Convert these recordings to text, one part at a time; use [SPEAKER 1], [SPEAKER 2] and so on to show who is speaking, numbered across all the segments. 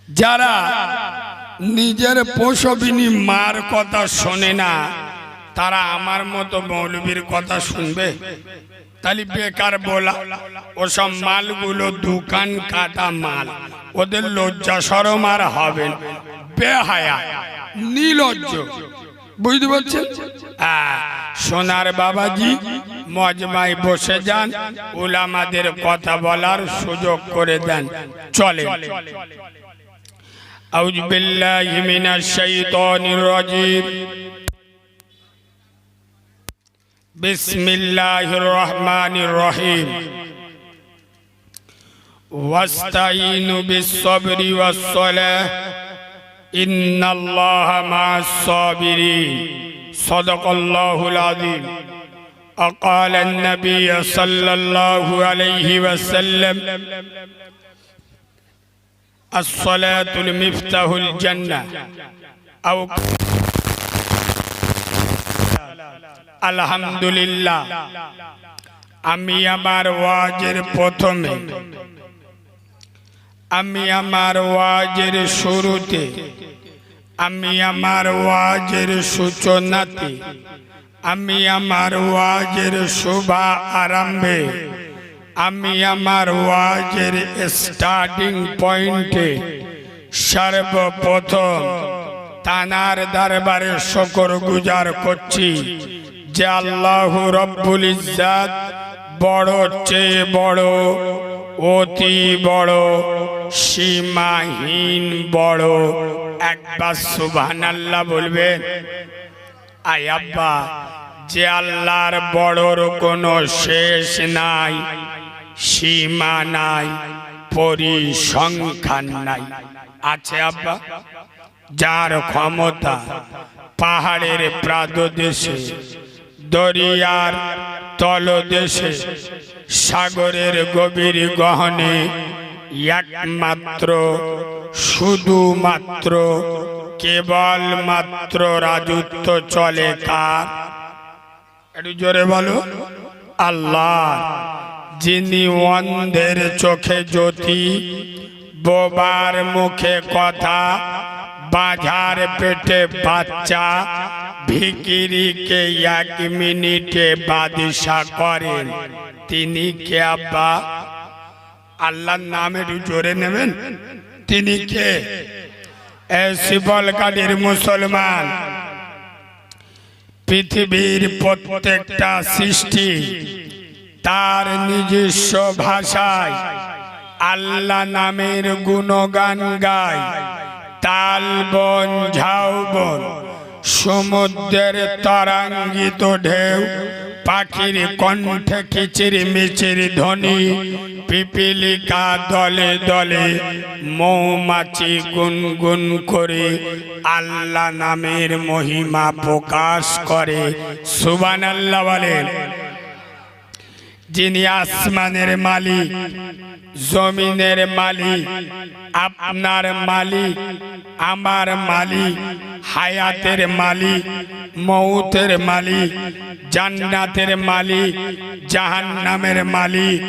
[SPEAKER 1] যারা নিজের পোষবিনী মার কথা শোনে না তারা আমার মতো মৌলবীর কথা শুনবে? তাহলে বেকার বলা। ওসব মালগুলো দোকান কাটা মাল, ওদের লজ্জা শরম আর হবে না। বেহায়া, নির্লজ্জ, বুঝতে পারছেন? সোনার বাবাজি মজমায় বসে যান, উলামাদের কথা বলার সুযোগ করে দেন। চলে আউযু বিল্লাহি মিনাশ শাইতানির রাজিম। বিসমিল্লাহির রহমানির রহিম। ওয়াস্তাইনু বিস-সাবরি ওয়াস-সালাহ ইন্নাল্লাহা মা'আস-সাবিরিন। সাদাকাল্লাহুল আযীম। وقال النبي صلى الله عليه وسلم الصلاة المفتاح الجنة أو আলহামদুলিল্লাহ। আমি আমার ওয়াজের প্রথমে, আমি আমার ওয়াজের শুরুতে, আমি আমার ওয়াজের সূচনাতে, আমি আমার ওয়াজের শুভ আরম্ভে, আমি আমার ওয়াজের স্টার্টিং পয়েন্টে সর্বপ্রথম তানার দরবারে শুকর গুজার করছি যে আল্লাহ রব্বুল ইজ্জাত বড় চেয়ে বড়, অতি বড়, সীমাহীন বড়। একবার সুবহানাল্লাহ বলবেন? আয় আব্বা, যে আল্লাহর বড়র কোনো শেষ নাই, সীমা নাই, পরিসংখ্যান নাই। আছে আব্বা? যার ক্ষমতা পাহাড়ের প্রাদদেশে, দরিয়ার তলদেশে, সাগরের গভীর গহনে একমাত্র, শুধুমাত্র, কেবলমাত্র রাজত্ব চলে কার? একটু জোরে বলো। আল্লাহ। যিনি অন্ধের চোখে জ্যোতি, বোবার মুখে কথা, বাজার পেটে বাচ্চা, ভিখিরিকে 1 মিনিটে বাদশা করেন, তিনি কে আব্বা? আল্লাহর নাম একটু জোরে নেবেন। তিনি কে? শিবলকালীর মুসলমান, পৃথিবীর প্রত্যেকটা সৃষ্টি তার নিজস্ব ভাষায় আল্লাহ নামের গুণগান গায়। তাল বন, ঝাউবন, সমুদ্রের তরঙ্গিত ঢেউ, পাখির কণ্ঠে কিচির মিচির ধ্বনি, পিপিলিকা দলে দলে, মৌমাছি গুনগুন করে আল্লাহ নামের মহিমা প্রকাশ করে। সুবহানাল্লাহ বলেন। যিনি আসমানের মালিক, জমিনের মালিক, আপনার মালিক, আমার মালিক, হায়াতের মালিক, মৌতের মালিক, জান্নাতের মালিক, জাহান্নামের মালিক,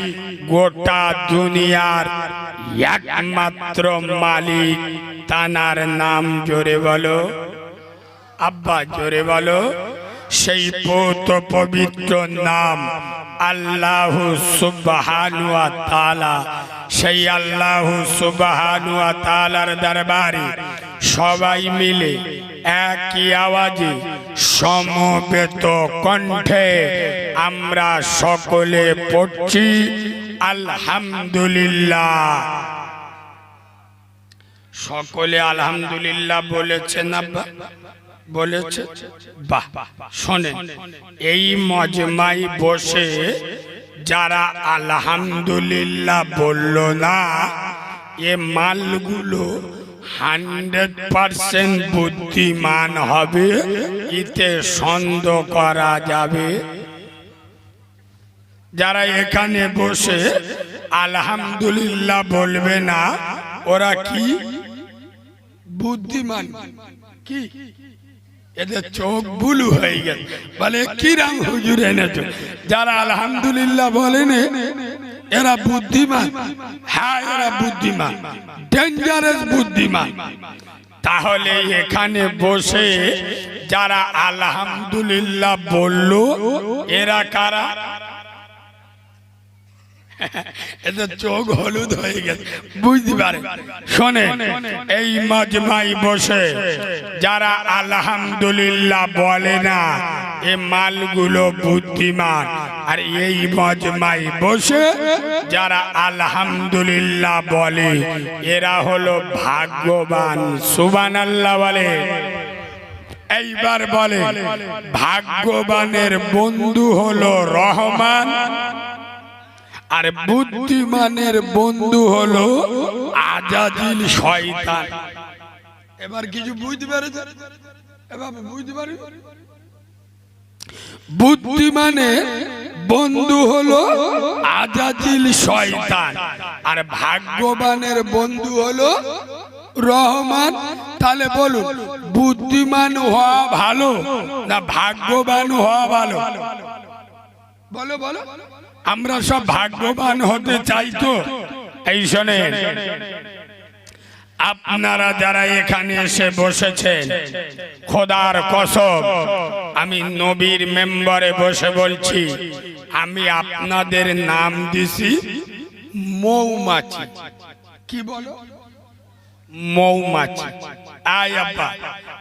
[SPEAKER 1] গোটা দুনিয়ার একমাত্র মালিক, তানার নাম জোরে বলো আব্বা, জোরে বলো। সেই পবিত্র নাম আল্লাহ সুবহানাহু ওয়া তাআলা। সেই আল্লাহ সুবহানাহু ওয়া তাআলার দরবারে সবাই মিলে একই আওয়াজে সমবেত কণ্ঠে আমরা সকলে পড়ছি আলহামদুলিল্লাহ। সকলে আলহামদুলিল্লাহ বলেছেন আব্বা? বলেছে? বাহ। শোনেন, এই মজমাই বসে যারা আলহামদুলিল্লাহ বলল না, এ মালগুলো 100% বুদ্ধিমান হবে, এতে সন্দেহ করা যাবে। যারা এখানে বসে আলহামদুলিল্লাহ বলবে না, ওরা কি বুদ্ধিমান? কি এদের চোখ বুলু হয়ে গেছে, বলে কি রাম হুজুর এনেছো। যারা আলহামদুলিল্লাহ বলেন এরা বুদ্ধিমান, হ্যাঁ এরা বুদ্ধিমান, ডেঞ্জারাস বুদ্ধিমান। তাহলে এখানে বসে যারা আলহামদুলিল্লাহ বলল এরা কারা? এদের চোখ হলুদ হয়ে গেছে, বুঝতে পারে। শোনে, এই মাজমাই বসে যারা আলহামদুলিল্লাহ বলে না এ মালগুলো বুদ্ধিমান, আর এই মাজমাই বসে যারা আলহামদুলিল্লাহ বলে এরা হলো ভাগ্যবান। সুবহানাল্লাহ বলে। এইবার বলে ভাগ্যবানের বন্ধু হলো রহমান, আর বুদ্ধিমানের বন্ধু হলো আজাজিল শয়তান। এবার কিছু বুঝতে পেরেছেন? এবার বুঝতে পারি, বুদ্ধিমানের বন্ধু হলো আজাজিল শয়তান, আর ভাগ্যবানের বন্ধু হলো রহমান। তাহলে বলুন, বুদ্ধিমান হওয়া ভালো না ভাগ্যবান হওয়া ভালো? বলো বলো। আমরা সব ভাগ্যবান হতে চাই তো। এই শোনেন, আপনারা যারা এখানে এসে বসেছেন, খোদার কসম আমি নবীর মেম্বারে বসে বলছি, আমি আপনাদের নাম দিছি মৌমাছি। কি বলো? মৌমাছি। আয় আব্বা,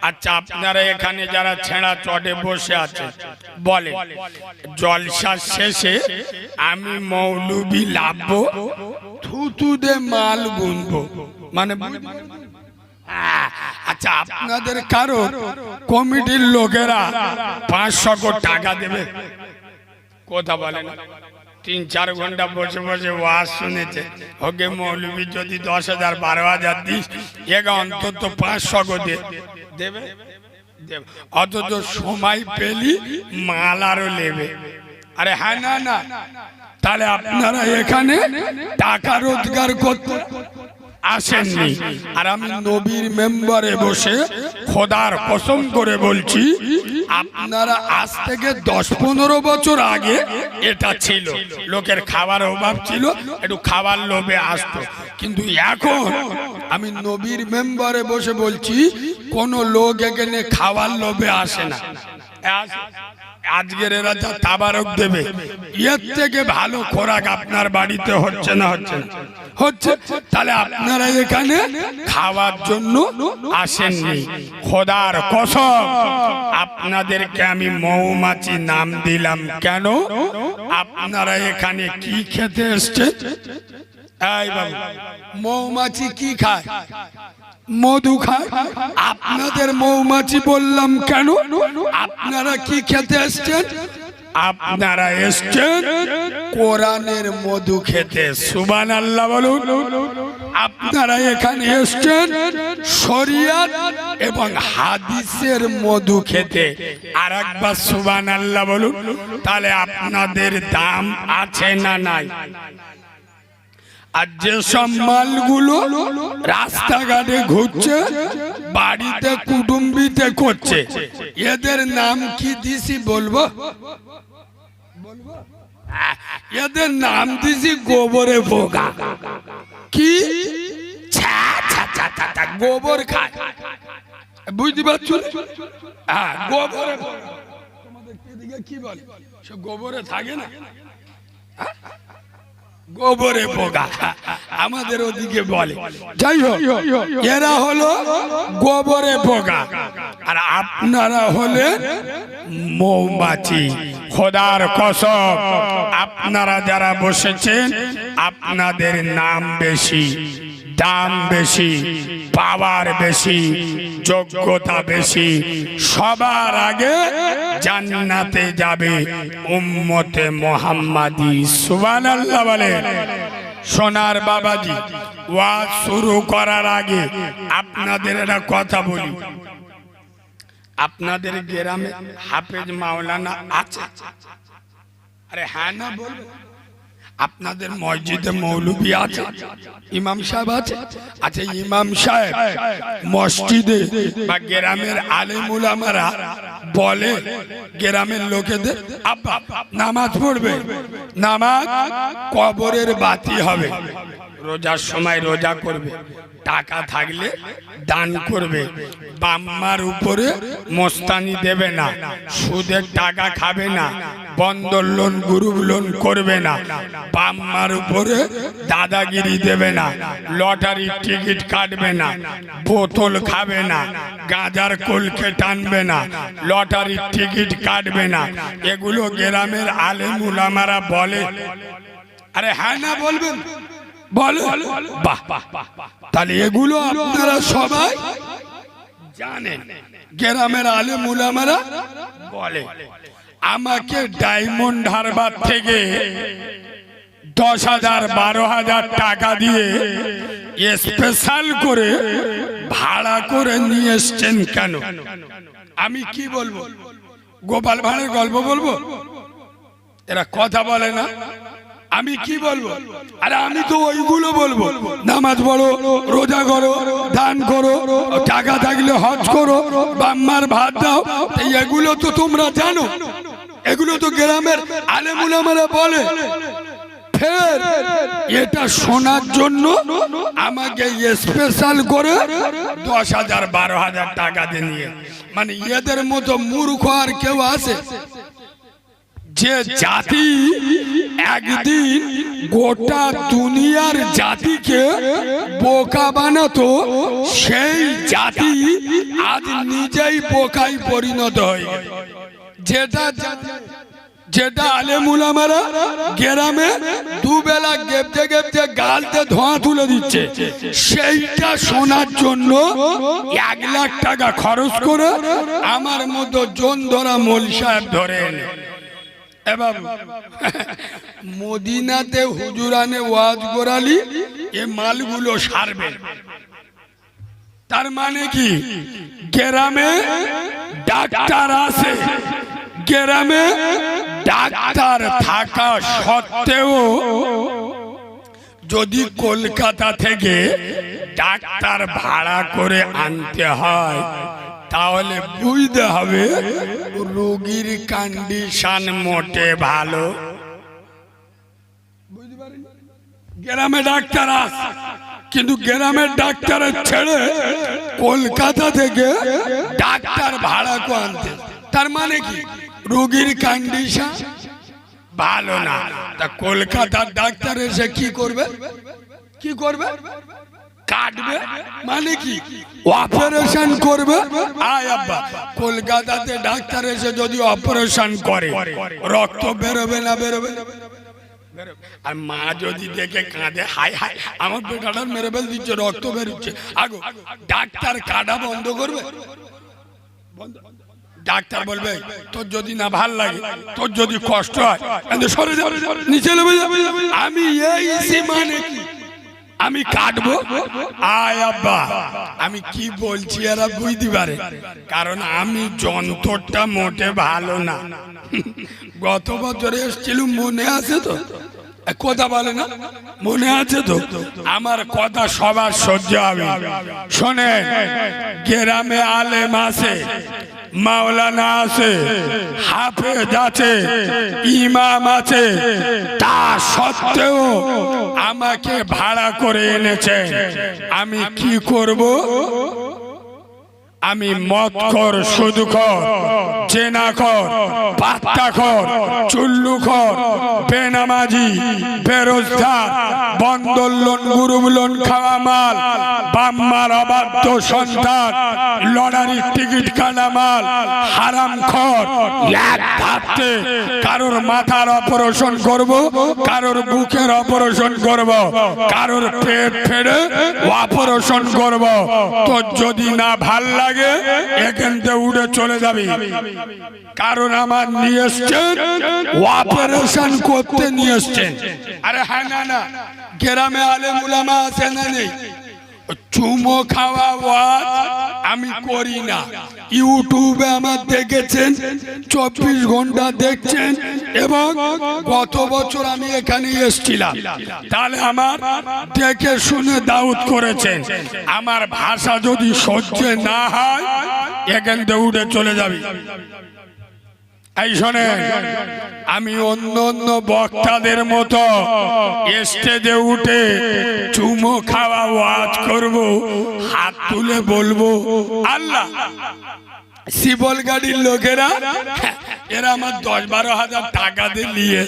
[SPEAKER 1] আচ্ছা আপনারা এখানে যারা ছেঁড়া চটে বসে আছে বলে জলসা শেষে আমি মৌলবি লাভবো, থুতু দে মাল গুনবো, মানে আচ্ছা আপনাদের কারো কমিটির লোকেরা 500 টাকা দেবে? কথা বলেন। 3-4 ঘন্টা বসে বসে ওয়াজ শুনেছে, ওকে মৌলবি যদি 10,000 12,000 দিস, এগা অন্তত 500 দেবে। অথচ সময় পেলি মাল আরো নেবে। আরে হ্যাঁ, না না, তাহলে আপনারা এখানে টাকা রোজগার করতে আসেননি। আর আমি নবীর মেম্বারে বসে খোদার কসম করে বলছি, আপনারা আজ থেকে 10-15 বছর আগে এটা ছিল, লোকের খাবার অভাব ছিল, একটু খাবার লোভে আসতো। কিন্তু এখন আমি নবীর মেম্বারে বসে বলছি, কোন লোক এখানে খাবার লোভে আসে না। আজকের এরা যা তাবারক দেবে, এর থেকে ভালো খোরাক আপনার বাড়িতে হচ্ছে না? হচ্ছে না? হচ্ছে। তাহলে আপনারা এখানে খাওয়ার জন্য আসেননি। খোদার কসম আপনাদেরকে আমি মৌমাছি নাম দিলাম কেন? আপনারা এখানে কি খেতে এসছেন? এই বাবু, মৌমাছি কি খায়? মধু খায়। আপনাদের মৌমাছি বললাম কেন? আপনারা কি খেতে এসছেন? আপনারা এসছেন কোরআনের মধু খেতে। সুবহানাল্লাহ বলুন। আপনারা এখানে এসছেন শরিয়ত এবং হাদিসের মধু খেতে। আর একবার সুবহানাল্লাহ বলুন। তাহলে আপনাদের দাম আছে না নাই? আর যেসব মালগুলো রাস্তাঘাটে ঘুরছে, বাড়িতে কুটুম্বিতে করছে, এদের নাম কি দিছি বলবো? এদের নাম দিছি গোবরে পোকা। কি গোবর খায়, বুঝতে পারছো? হ্যাঁ, গোবরে পোকা। তোমাদের এদিকে কি বলে? সব গোবরে থাকে না, গোবরে পোকা আমাদের ওদিকে বলে। যাই হোক, এরা হলো গোবরে পোকা, আর আপনারা হলেন মৌমাছি। খোদার কসম আপনারা যারা বসেছেন, আপনাদের নাম বেশি, দাম বেশি, পাওয়ার বেশি, যোগ্যতা বেশি। সবার আগে জান্নাতে যাবে উম্মতে মুহাম্মাদি। সুবহানাল্লাহ বলে। সোনার বাবাজি, ওয়াজ শুরু করার আগে আপনাদের একটা কথা বলি। আপনাদের গ্রামে হাফেজ মাওলানা আছে? আরে হ্যাঁ না বলবে। আপনাদের মসজিদে মৌলবি আছে, ইমাম সাহেব আছে? আচ্ছা, ইমাম সাহেব মসজিদে বা গ্রামের আলেম উলামারা বলে গ্রামের লোকেদের, আব্বা নামাজ পড়বে, নামাজ কবরের বাতি হবে, রোজার সময় রোজা করবে, টাকা থাকলে দান করবে, বাম্মার উপরে মস্তানি দেবে না, সুদের টাকা খাবে না, বন্ধন লোন গ্রুপ লোন করবে না, বাম্মার উপরে দাদাগিরি দেবে না, লটারির টিকিট কাটবে না, বোতল খাবে না, গাঁজার কলকে টানবে না, লটারির টিকিট কাটবে না। এগুলো গ্রামের আলেম উলামারা বলে। আরে হ্যাঁ না বলবেন? বলে। বাহ, তাহলে এগুলো আপনারা সবাই জানেন, গ্রামের আলেম উলামারা বলে। আমাকে ডায়মন্ড হারবার থেকে 10,000 12,000 টাকা দিয়ে স্পেশাল করে ভাড়া করে নিয়ে এসছেন কেন? আমি কি বলবো? গোপাল ভাঁড়ের গল্প বলবো? এরা কথা বলে না। আমি কি বলবো? আরে আমি তো ওইগুলো বলবো, নামাজ পড়ো, রোজা করো, দান করো, টাকা থাকলে হজ করো, বাম্মার ভাত দাও। এগুলো তো তোমরা জানো, এগুলো তো গ্রামের আলেম উলামারা বলে। ফের এটা শোনার জন্য আমাকে স্পেশাল করে 10,000 12,000 টাকা দিয়ে, মানে এদের মতো মূর্খ আর কেউ আছে? যে জাতি একদিন গোটা দুনিয়ার জাতিকে বোকা বানাতো, সেই জাতি আজ নিজেই বোকায় পরিণত হয়ে গেছে। যেটা আলেম উলামারা গ্রামে দুবেলা গেপতে গেপতে গালতে ধোঁয়া তুলে দিচ্ছে, সেইটা শোনার জন্য 1 লাখ টাকা খরচ করে আমার মতো জন ধরা মৌল সাহেব ধরে এনে, এবার মদিনাতে হুজুরানে ওয়াজ করালি এ মালগুলো সারবে। তার মানে কি গ্রামে ডাক্তার আছে, গ্রামে ডাক্তার থাকা সত্ত্বেও যদি কলকাতা থেকে ডাক্তার ভাড়া করে আনতে হয়, তাহলে বুঝতে হবে রোগীর কন্ডিশন মোটে ভালো। গ্রামে ডাক্তার আছে, কিন্তু গ্রামের ডাক্তারের ছেড়ে কলকাতা থেকে ডাক্তার ভাড়া করে আনতে, তার মানে কি রোগীর কন্ডিশন ভালো না। তা কলকাতার ডাক্তার এসে কি করবে? কি করবে? কাটবে, মানে কি অপারেশন করবে। আয় আব্বা, কলকাতাতে ডাক্তার এসে যদি অপারেশন করে রক্ত বেরোবে না বেরোবে? আর মা যদি দেখে কাঁদে, হায় হায় আমার বেটাটার মেরে ফেল দিচ্ছে, রক্ত বেরোচ্ছে, আগো ডাক্তার কাটা বন্ধ করবে? ডাক্তার বলবে তোর যদি না ভাল লাগে, তোর যদি কষ্ট হয় সরে যাবে, নিচে নেমে যাবে। আমি এই মানে কি আমি কাটবো? আয় আব্বা, আমি কি বলছি এরা বুঝতে পারে, কারণ আমি যন্ত্রটা মোটে ভালো না। গত বছরে এসেছিলাম, মনে আছে তো? কথা বলে না, মনে আছে তো? আমার কথা সবার সহ্য হবে। শোনে, গ্রামে আলেম আছে, মাওলানা আছে, হাফেজ আছে, ইমাম আছে, তা সত্ত্বেও আমাকে ভাড়া করে এনেছে। আমি কি করব? আমি মদখোর, সুদখোর, জেনাখোর, পাত্তাখোর, চুল্লুখোর, বেনামাজি, বেরোজগার, বন্ধন লোন গ্রুপ লোন খাওয়া মাল, বাম্মার অবাধ্য সন্তান, লটারির টিকিট কাটা মাল, হারামখোর, এক ধাপতে কারোর মাথার অপারেশন করব, কারোর বুকের অপারেশন করব, কারোর পেট ফেড়ে অপারেশন করব। তো যদি না ভাল লাগে এখান থেকে উড়ে চলে যাবি, কারণ আমার নিয়ে এসছেন অপারেশন করতে নিয়ে এসছেন। আরে হ্যাঁ না না, গ্রামে আলেম উলামা আছে না নেই? চুমো খাওয়া ওয়াজ আমি করি না। ইউটিউবে আমার দেখেছেন, 24 ঘন্টা দেখছেন, এবং গত বছর আমি এখানে এসেছিলাম, তাহলে আমার দেখে শুনে দাউদ করেছেন। আমার ভাষা যদি সহ্য না হয় এখান থেকে উঠে চলে যাবি। এই শোনেন, আমি অন্য অন্য বক্তাদের মতো স্টেজে উঠে চুমো খাওয়া ওয়াজ করব, হাত তুলে বলবো আল্লাহ। শিবল গাড়ির লোকেরা এরা আমার 10-12 হাজার টাকা দিয়ে নিয়ে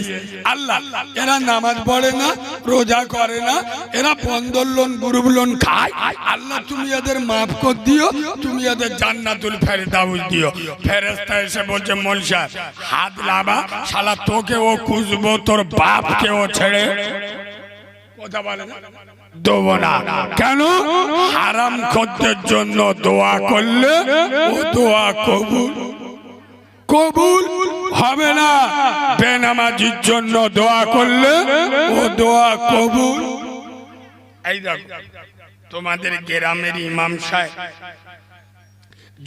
[SPEAKER 1] আল্লাহ, এরা নামাজ পড়ে না, রোজা করে না, এরা বন্ধন লোন গ্রুপ লোন খায়, আল্লাহ তুমি এদের মাফ কর দিও, তুমি এদের জান্নাতুল ফেরদাউস দিও। ফেরেশতা এসে বলছে মৌলভী সাহেব হাত লাবা, শালা তোকে ও খুঁজবো, তোর বাপকে ও ছেড়ে কথা বলে না দেবো না। কেন? হারাম খদ্দের জন্য দোয়া করলে ও দোয়া কবুল হবে না, বেনামাজির জন্য দোয়া করলে ও দোয়া কবুল। এই দেখো, তোমাদের গ্রামের ইমাম সাহেব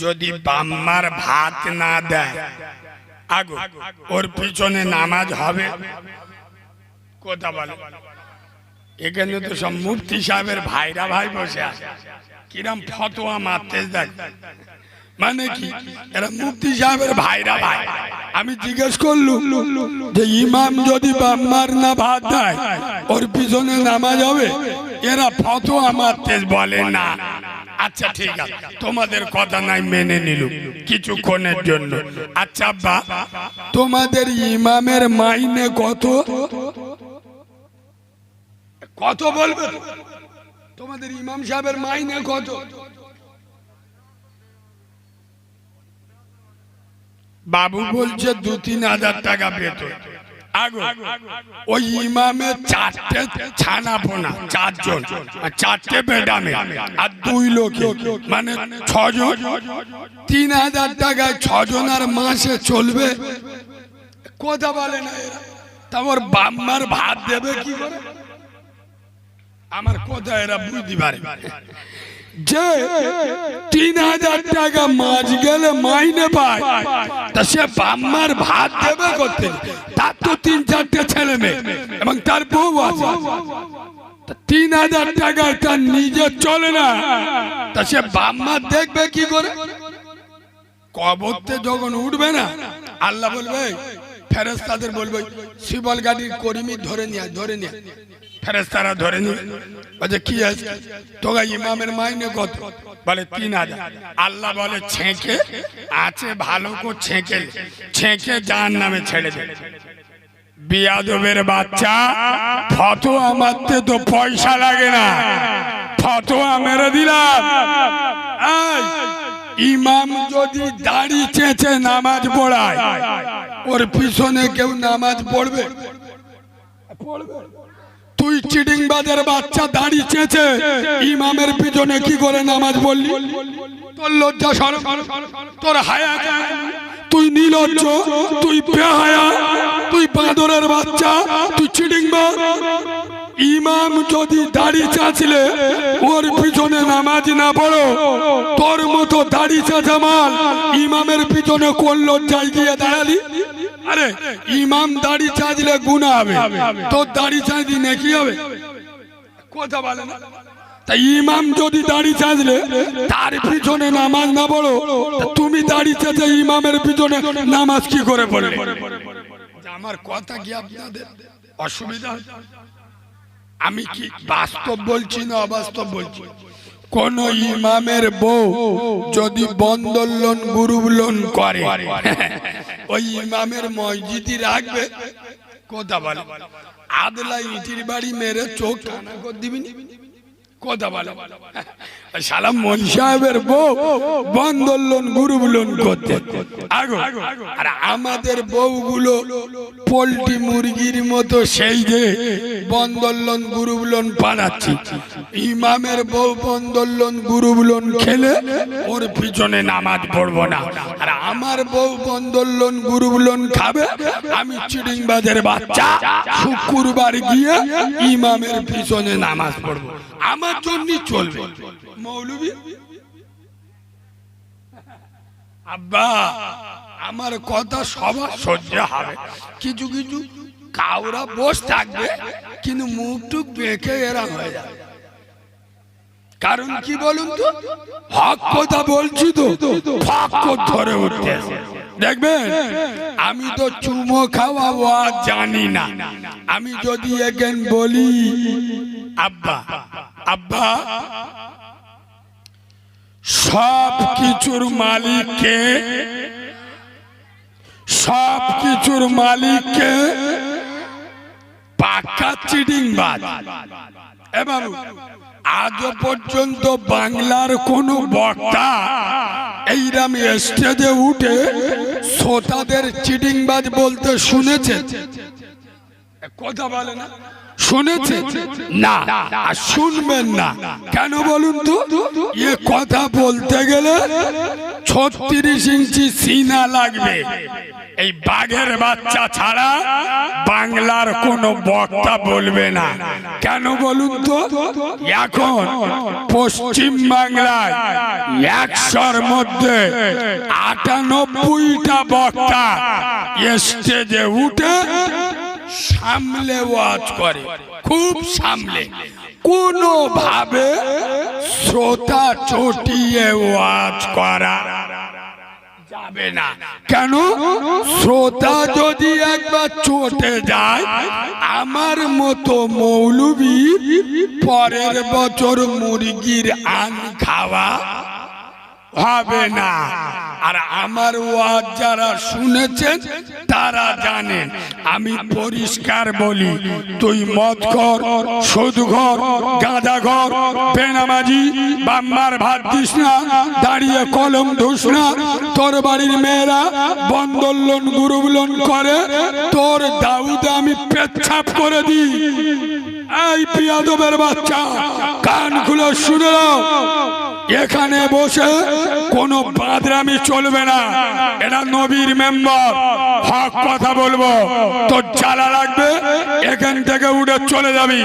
[SPEAKER 1] যদি বাম্মার ভাত না দেয়, আগো ওর পিছনে নামাজ হবে? কথা বলে। এখানে তো সব মুফতি সাহেবের ভাইরা ভাই বসে আছে, কিরম ফতোয়া মারতে দেখ। মানে কি, এরা মুফতি সাহেবের ভাইরা ভাই। আমি জিজ্ঞেস করলুম যে ইমাম যদি বাম্মার না ভাত দেয় ওর পিছনে নামাজ হবে? এরা ফতোয়া মারতে বলে না। আচ্ছা ঠিক আছে, তোমাদের কথা নাই মেনে নিলুম কিছুক্ষণের জন্য। আচ্ছা আব্বা, তোমাদের ইমামের মাইনে কত? কত বলবে? তোমাদের ইমাম সাহেবের মাইনে কত? বাবু বলছে 2-3 হাজার টাকা বেতন। আগো ওই ইমামের 4টে ছানাপোনা, 4 জন, 4টে বেডামে আর 2 লোক, মানে 6 জন। 3,000 টাকায় 6 জনের মাসে চলবে? কথা বলে না এরা। তারপর বাম্মার ভাত দেবে কি করে? আমার কথা এরা বুঝতে পারে যে 3,000 টাকা মাস গেলে মাইনে পায়, তা সে বাম্মার ভাত দেবে করতে? তার তো 3-4টে ছেলে মেয়ে এবং তার বউ আছে। 3,000 টাকায় তার নিজে চলে না, তা সে বাম্মার দেখবে কি করে? কবরতে যখন উঠবে না, আল্লাহ বলবে, ফেরেশতাদের বলবে শিবল গাড়ির কর্মী ধরে নিয়ে। ফেরেশতারা ধরে নিয়ে বলে কি আছে তোগা ইমামের মাইনে কত? বলে 3,000। আল্লাহ বলে ছেঁকে আছে ভালো করে ছেঁকে জাহান্নামে ছেড়ে দে। বিয়াদবের বাচ্চা, ফতোয়া মারতে তো পয়সা লাগে না, ফতোয়া মেরে দিলাম। ইমাম যদি দাড়ি চেঁচে নামাজ পড়ায়, ওর পিছনে কেউ নামাজ পড়বে? তুই চিটিংবাজের বাচ্চা দাড়ি চেঁচে ইমামের পিছনে কি করে নামাজ পড়লি? তোর লজ্জা শরম, তোর হায়া, তুই নির্লজ্জ, তুই বেহায়া, তুই বাঁদরের বাচ্চা, তুই চিটিংবাজ। ইমাম যদি দাড়ি চাঁচলে ওর পিছনে নামাজ না পড়ো, তোর মতো দাড়ি চাঁচা মাল ইমামের পিছনে কোন লজ্জায় গিয়ে দাঁড়ালি? আরে ইমাম দাড়ি চাঁচলে গুনাহ হবে, তোর দাড়ি চাঁচলি নেকি হবে? কথা বলে না। তাই ইমাম যদি দাড়ি চাঁচলে তার পিছনে নামাজ না পড়ো, তুমি দাড়ি চাঁচে ইমামের পিছনে নামাজ কি করে পড়বে? আমার কথা কি আপনাদের অসুবিধা? আমি কি বাস্তব বলছি না অবাস্তব বলছি? কোন ইমামের বউ যদি বন্ধন লোন গ্রুপ লোন করে, ওই ইমামের মসজিদই রাখবে? কথা বলে। আদলা ইটির বাড়ি মেরে চোখ টানা করে দিবি? কথা বলে। শালা মৌলভী সাহেবের বউ বন্ধন লোন গ্রুপ লোন করতে। আর আমাদের বউগুলো পোল্ট্রি মুরগির মতো সেই যে বন্ধন লোন গ্রুপ লোন পাঠাচ্ছি। ইমামের বউ বন্ধন লোন গ্রুপ লোন খেলে ওর পিছনে নামাজ পড়বো না, আর আমার বউ বন্ধন লোন গ্রুপ লোন খাবে। আমি চিটিংবাজের বাচ্চা শুক্রবার গিয়ে ইমামের পিছনে নামাজ পড়বো। আমার জন্য চলবে। মৌলবী আব্বা আমার কথা সবার সহ্য হবে, কিছু কিছু কাউরা বস থাকবে কিন্তু মুখ টুক বেঁকে এরা হয়ে যাবে। কারণ কি বলুন তো, হক কথা বলছি তো ফাঁক ধরে উঠতে দেখবেন। আমি তো চুমো খাওয়া ওয়াজ জানি না, আমি যদি এখন বলি আব্বা আব্বা সব কিছুর মালিককে, সব কিছুর মালিককে পাক্কা চিটিংবাজ। এ বাবু আজও পর্যন্ত বাংলার কোন বক্তা এইরাম স্টেজে উঠে শ্রোতাদের চিটিংবাজ বলতে শুনেছে? কথা বলে না, শুনেছে না, আর শুনবেন না। কেন বলুন তো, এ কথা বলতে গেলে 36 ইঞ্চি সিনা লাগবে। এই বাঘের বাচ্চা ছাড়া বাংলার কোন বক্তা বলবে না। কেন বলুন তো, এখন পশ্চিম বাংলায় 100-র মধ্যে 98টা বক্তা স্টেজে উঠে সামলে ওয়াজ করে, খুব সামলে, কোনো ভাবে শ্রোতা চটিয়ে ওয়াজ করা যাবে না। কেন? শ্রোতা যদি একবার চটে যায়, আমার মতো মৌলবী পরের বছর মুরগির আন খাওয়া হবে না। আর আমার ওয়াজ যারা শুনেছেন তারা জানেন, আমি পরিষ্কার বলি, তুই মদ খর, সুদ খর, গাঁজা খর, বেনামাজি, বাম্মার ভাত দিস না, দাঁড়িয়ে কলম ধুস না, তোর বাড়ির মেয়েরা বন্ধন লোন গ্রুপ লোন করে, তোর দাউদে আমি পেচ্ছাপ করে দিই। এই পিয়াদবের বাচ্চা, কান খুলে শুনে নাও, এখানে বসে কোনো বাদরামি চলবে না। এটা নবীর মেম্বার, হক কথা বলবো, তোর জ্বালা লাগবে, এখান থেকে উঠে চলে যাবি।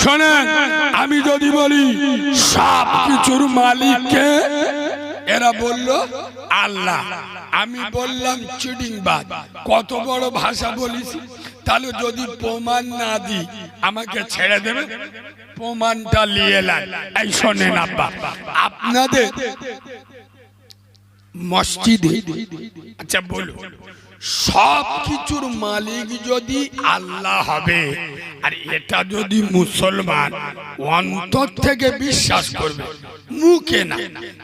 [SPEAKER 1] শোনেন, আমি যদি বলি সব কিছুর মালিককে, এরা বলল আল্লাহ, আমি বললাম চিটিংবাজ। কত বড় ভাষা বলিস। তাহলে যদি প্রমাণ না দিই আমাকে ছেড়ে দেবে? প্রমাণটা নিয়ে এলেন। এই শোনেন আব্বা, আপনাদের মসজিদে, আচ্ছা বলুন, সব কিছুর মালিক যদি আল্লাহ হবে, আর এটা যদি মুসলমান অন্তর থেকে বিশ্বাস করবে, মুখে না।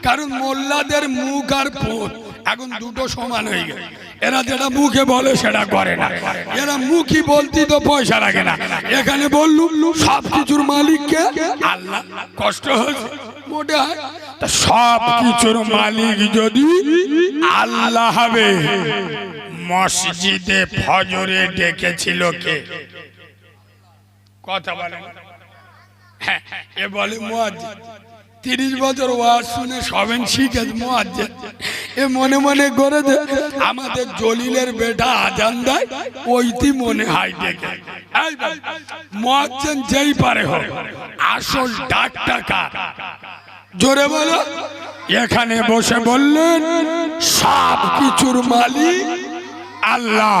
[SPEAKER 1] কারণ মোল্লাদের মুখ আর পোত এখন দুটো সমান হয়ে গেছে। এরা যেটা মুখে বলে সেটা করে না, এরা মুখই বলতে তো পয়সা লাগে না। এখানে বললুম সব কিছুর মালিককে আল্লাহ, কষ্ট হয়েছে মোটে হয়। সব কিছুর মালিক যদি আল্লাহ হবে, মসজিদে ফজরে ডেকেছিল কে? কথা বলে, হ্যাঁ, এ বলে মুয়াজ্জিন। 30 বছর ওয়াজ শুনে সবেন শিখেছে মুয়াজ্জিন। এ মনে মনে করে দে, আমাদের জলিলের বেটা আজান দেয়, ওইটি মনে হয় ডেকে। এই মুয়াজ্জিন যেই পারে হোক, আসল ডাকটা কার? জোরে বলো। এখানে বসে বললেন সব কিছুর মালিক আল্লাহ।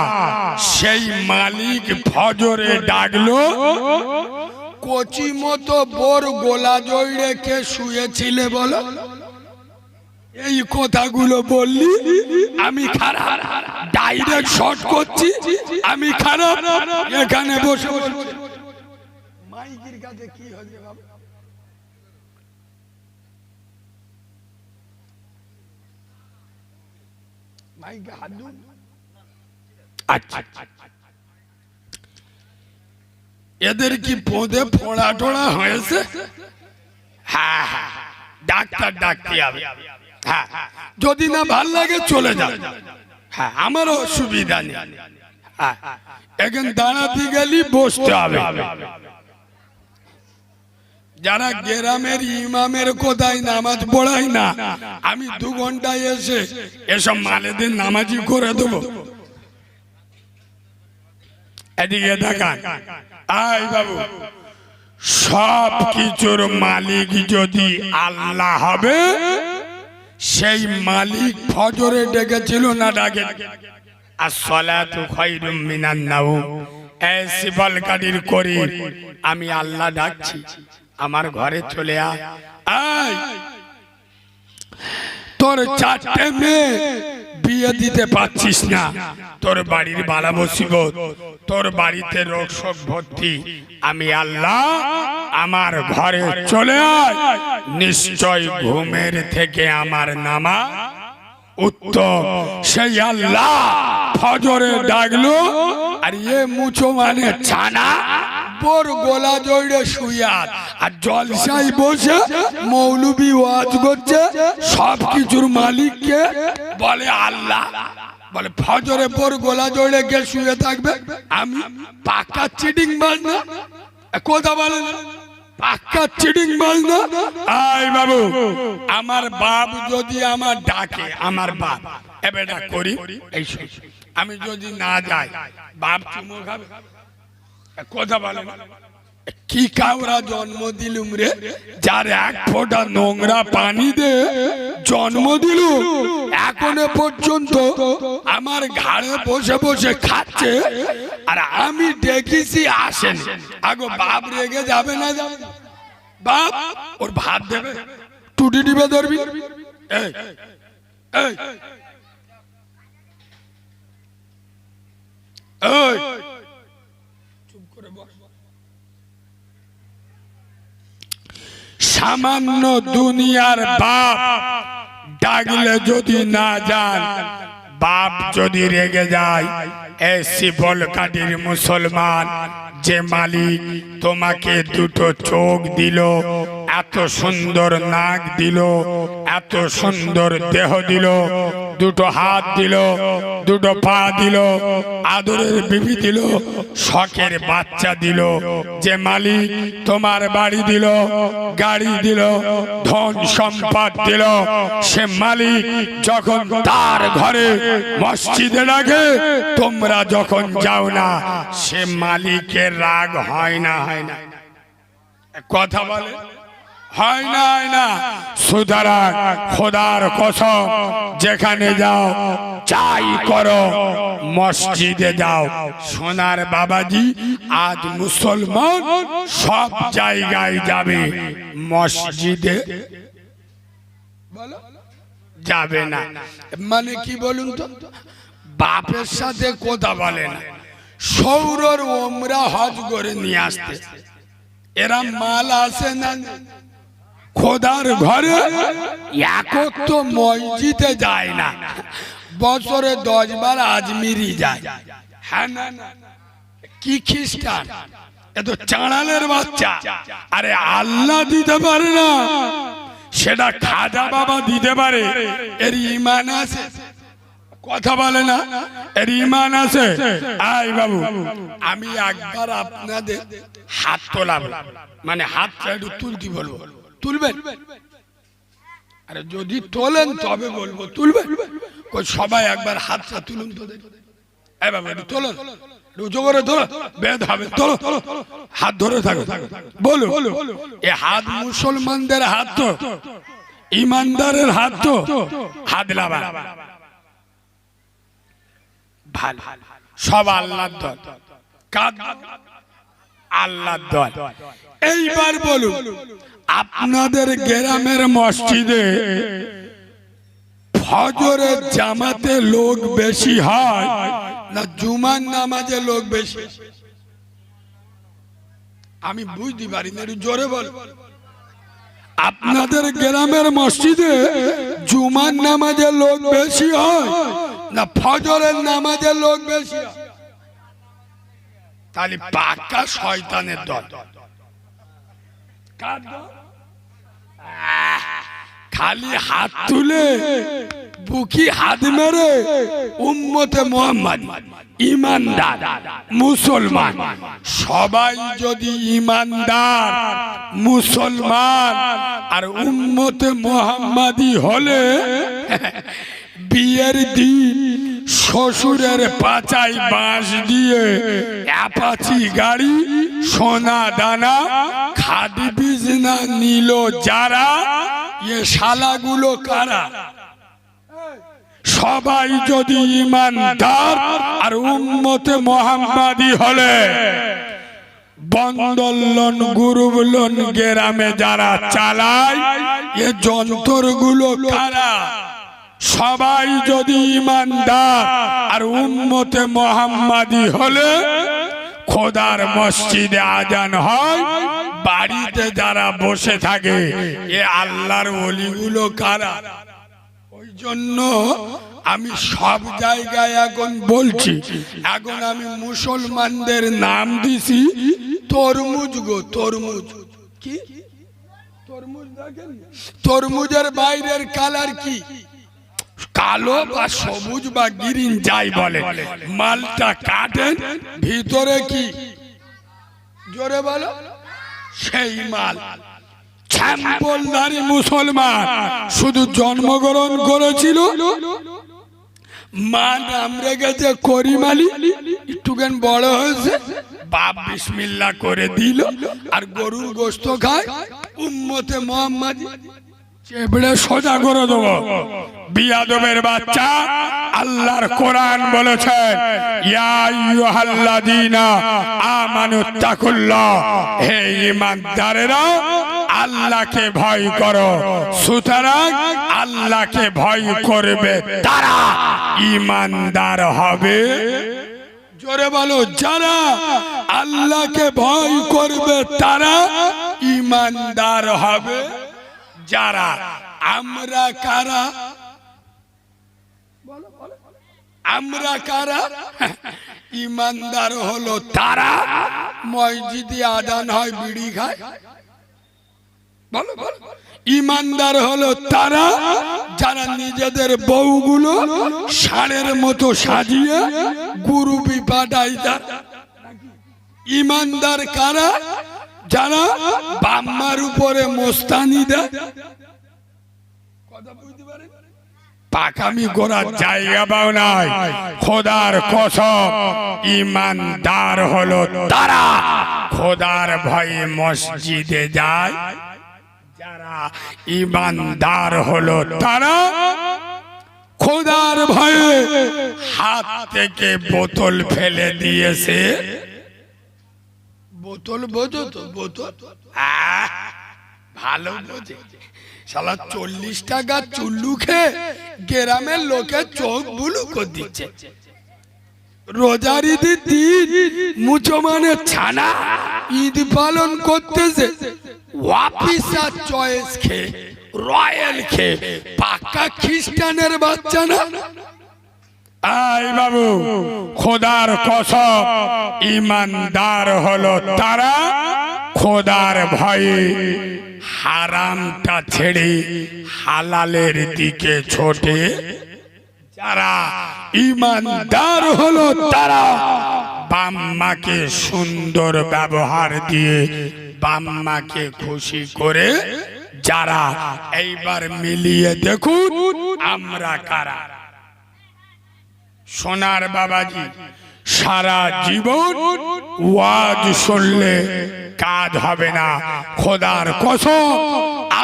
[SPEAKER 1] সেই মালিক ফজরে ডাকলো, কচি মতো বোর গোলা জড়িয়ে কে শুয়েছিলে বলো? এই কথাগুলো বললি আমি খারাপ, ডাইরেক্ট শর্ট করছি, আমি খারাপ। এখানে বসে মাইকের কাছে কি হচ্ছে বাবা? মাইকে হাত দুন। আচ্ছা, এদের কি পদে ফোড়া টোড়া হয়েছে? হ্যাঁ হ্যাঁ, ডাক্তার ডাকতে হবে। হ্যাঁ, যদি না ভাল লাগে চলে যাবে। হ্যাঁ, আমারও অসুবিধা নেই। হ্যাঁ, এখন দাঁড়াতে গেলি বসতে হবে। যারা গ্রামের ইমামের কোথায় নামাজ পড়াই না, আমি 2 ঘন্টায় এসে এসব মালেদের নামাজি করে দেবো। এদিকে দেখান, আই বাবু সব কিছুর মালিক যদি আল্লাহ হবে, সেই মালিক ফজরে ডেকেছিল না ডাকে? আসসালাতু খায়রুম মিনান নাওম। এই সিবল কাদির করি, আমি আল্লাহ ডাকছি, আমার ঘরে চলে আয়। আয়, তোর চারটে মেয়ে বিয়ে দিতে পারছিস না, তোর বাড়ির বালা মুসিবত, তোর বাড়িতে রোগ শোক ভর্তি, আমি আল্লাহ আমার ঘরে চলে আয়, নিশ্চয় ঘুমের থেকে আমার নামা উত্তম। সেই আল্লাহ ফজরে ডাকলো, আর এ মুছো মানে ছানা বোর গোলা জড়ে শুয়াত, আর জলসায় বসে মৌলবি ওয়াজ করছে, সব কিছুর মালিককে বলে আল্লাহ। বলে ফজরে বোর গোলা জড়ে গে শুয়ে থাকবে? আমি পাক্কা চিটিং বাজ না, কথা বলে না, পাক্কা চিটিং বাজ না। আয় বাবু, আমার বাপ যদি আমার ডাকে, আমার বাপ এবার ডাক করি, এই আমি যদি না যাই, বাপ চুমো খাবে? কথা বলে না। কি কাউরা জন্ম দিলুম রে, যার এক ফোঁটা নোংরা পানি দে জন্ম দিল, এখনো পর্যন্ত আমার ঘাড়ে বসে বসে খাচ্ছে, আর আমি দেখেছি আসেন। আগো বাপ রেগে যাবে না? যাবে বাপ ওর ভাত দেবে, টুটি টিপে ধরবি, এই এই এই সামান্য দুনিয়ার বাপ ডাকলে যদি না যান, বাপ যদি রেগে যায়, এ সিবল কাদির মুসলমান, যে মালিক তোমাকে দুটো চোখ দিল, এত সুন্দর নাক দিল, এত সুন্দর দেহ দিল, দুটো হাত দিল, দুটো পা দিল, আদরের বিবি দিল, শখের বাচ্চা দিল, যে মালিক তোমার বাড়ি দিল, গাড়ি দিল, ধন সম্পদ দিল, সে মালিক যখন তার ঘরে মসজিদে ডাকে, তোমরা যখন যাও না, সে মালিকের রাগ হয় না? হয় না? কথা বলে হয় না? হয় না? সুতরাং খোদার কসম, যেখানে যাও চাই করো, মসজিদে যাও। সোনার বাবাজি, আজ মুসলমান সব জায়গায় যাবে, মসজিদে যাবে না। মানে কি বলুন তো? বাপের সাথে কথা বলে না, সৌরর ওমরা হজ করে নিয়ে আসতে, এরা মাল আসে না। খোদার ঘরে একক তো মসজিদে যায় না, বছরে 10 বার আজমিরি যায়। হ্যাঁ না? কি খ্রিস্টান, এত চাঁড়ালের বাচ্চা। আরে আল্লাহ দিতে পারে না, সেটা খাজা বাবা দিতে পারে, এর ইমান আছে? কথা বলে না, এর ইমান আছে? আই বাবু, আমি একবার আপনাদের হাত তোলাবো, মানে হাতটা একটু তুলতে বলবো, তুলবেন? আরে যদি তোলেন তবে বলবো তুলবেন। সবাই একবার হাতটা তুলুন তো, এই বাবু একটু তোলেন, উঁচু করে তোলো, বেদ হবে, তোলো, হাত ধরে থাকো, বলো। এ হাত মুসলমানদের হাত তো, ইমানদারের হাত তো, হাত লাবা ভালো, সব আল্লাহর দল। কাদ আল্লাহর দল। এইবার বলুন, আপনাদের গ্রামের মসজিদে ফজরের জামাতে লোক বেশি হয় না জুমার নামাজে লোক বেশি? আমি বুঝতে পারি না, একটু জোরে বল। আপনাদের গ্রামের মসজিদে জুমার নামাজে লোক বেশি হয় না ফজরের নামাজে লোক বেশি হয়? তাহলে পাক্কা শয়তানের দল। খালি হাত তুলে বুকি হাত মেরে উম্মতে মুহাম্মদ ইমানদার মুসলমান, সবাই যদি ইমানদার মুসলমান আর উম্মতে মুহাম্মাদি হলে বিয়ের দিন শ্বশুরের পাচাই বাঁশ দিয়ে অ্যাপাচি গাড়ি সোনা দানা খাদি বিজনা নিল যারা, এ শালাগুলো কারা? সবাই যদি ঈমানদার আর উম্মতে মুহাম্মাদি হলে বন্দর লোন গ্রুপ লোন গ্রামে যারা চালায় এ যন্ত্রগুলো কারা? সবাই যদি ঈমানদার আর উম্মতে মুহাম্মাদি হলে খোদার মসজিদে আজান হয়, বাড়িতে যারা বসে থাকে এ আল্লাহর ওলিগুলো কারা? ওই জন্য আমি সব জায়গায় এখন বলছি, এখন আমি মুসলমানদের নাম দিছি তরমুজ গো, তরমুজ। কি তরমুজ? দেখেন তরমুজের বাইরের কালার কি? কালো বা সবুজ বা গ্রিন যাই বলে, মালটা কাটেন ভিতরে কি? জোরে বলো। সেই মাল। ছ্যাম্পলধারী মুসলমান শুধু জন্মগ্রহণ করেছিল, মা নাম রেখেছে করিম আলী, একটুখান বড় হয়েছে বাপ বিসমিল্লাহ করে দিল, আর গরুর গোশত খায়। উম্মতে মুহাম্মাদি চেবড়ে সোজা করে দেবো। বিয়াদবের বাচ্চা, আল্লাহর কোরআন বলেছেন ইয়া আইয়ুহাল্লাযীনা আমানুত্তাকুল্লাহ, হে ঈমানদারেরা আল্লাহকে ভয় করো। সুতরাং আল্লাহকে ভয় করবে তারা ঈমানদার হবে। জোরে বলো, যারা আল্লাহকে ভয় করবে তারা ঈমানদার হবে। যারা আমরা কারা? আমরা কারা? ঈমানদার হলো তারা মসজিদে আজান হয় বিড়ি খায়। বলো বলো। ঈমানদার হলো তারা যারা নিজেদের বউগুলো ষাঁড়ের মতো সাজিয়ে গুরুবি পাঠায়। ঈমানদার কারা? যারা বাম্মার উপরে মোস্তানি দেয়। কথা বুঝতে পারেন? পাকামি করার জায়গা পাও নাই। খোদার কসম, ঈমানদার হলো তারা খোদার ভয়ে মসজিদে যায়। যারা ঈমানদার হলো তারা খোদার ভয়ে হাত থেকে বোতল ফেলে দিয়েছে। বোতল বোঝো তো? বোতল ভালো বোঝে। শালা 40 টাকা চুল্লু খেয়ে গ্রামের লোকের চোখ বুলু করে দিচ্ছে। রোজার ঈদের দিন মুসলমানের ছানা ঈদ পালন করতেছে অফিসার চয়েস খেয়ে, রয়্যাল খেয়ে। পাক্কা খ্রিস্টানের বাচ্চা না? আই বাবু, খোদার কসম, ঈমানদার হলো তারা খোদার ভয়ে হারামটা ছেড়ে হালালের দিকে ছোটে। যারা ঈমানদার হলো তারা বাম্মাকে সুন্দর ব্যবহার দিয়ে বাম্মাকে খুশি করে। যারা এইবার মিলিয়ে দেখুন আমরা কারা। সোনার বাবাজি, সারা জীবন ওয়াজ শুনলে কাজ হবে না। খোদার কসম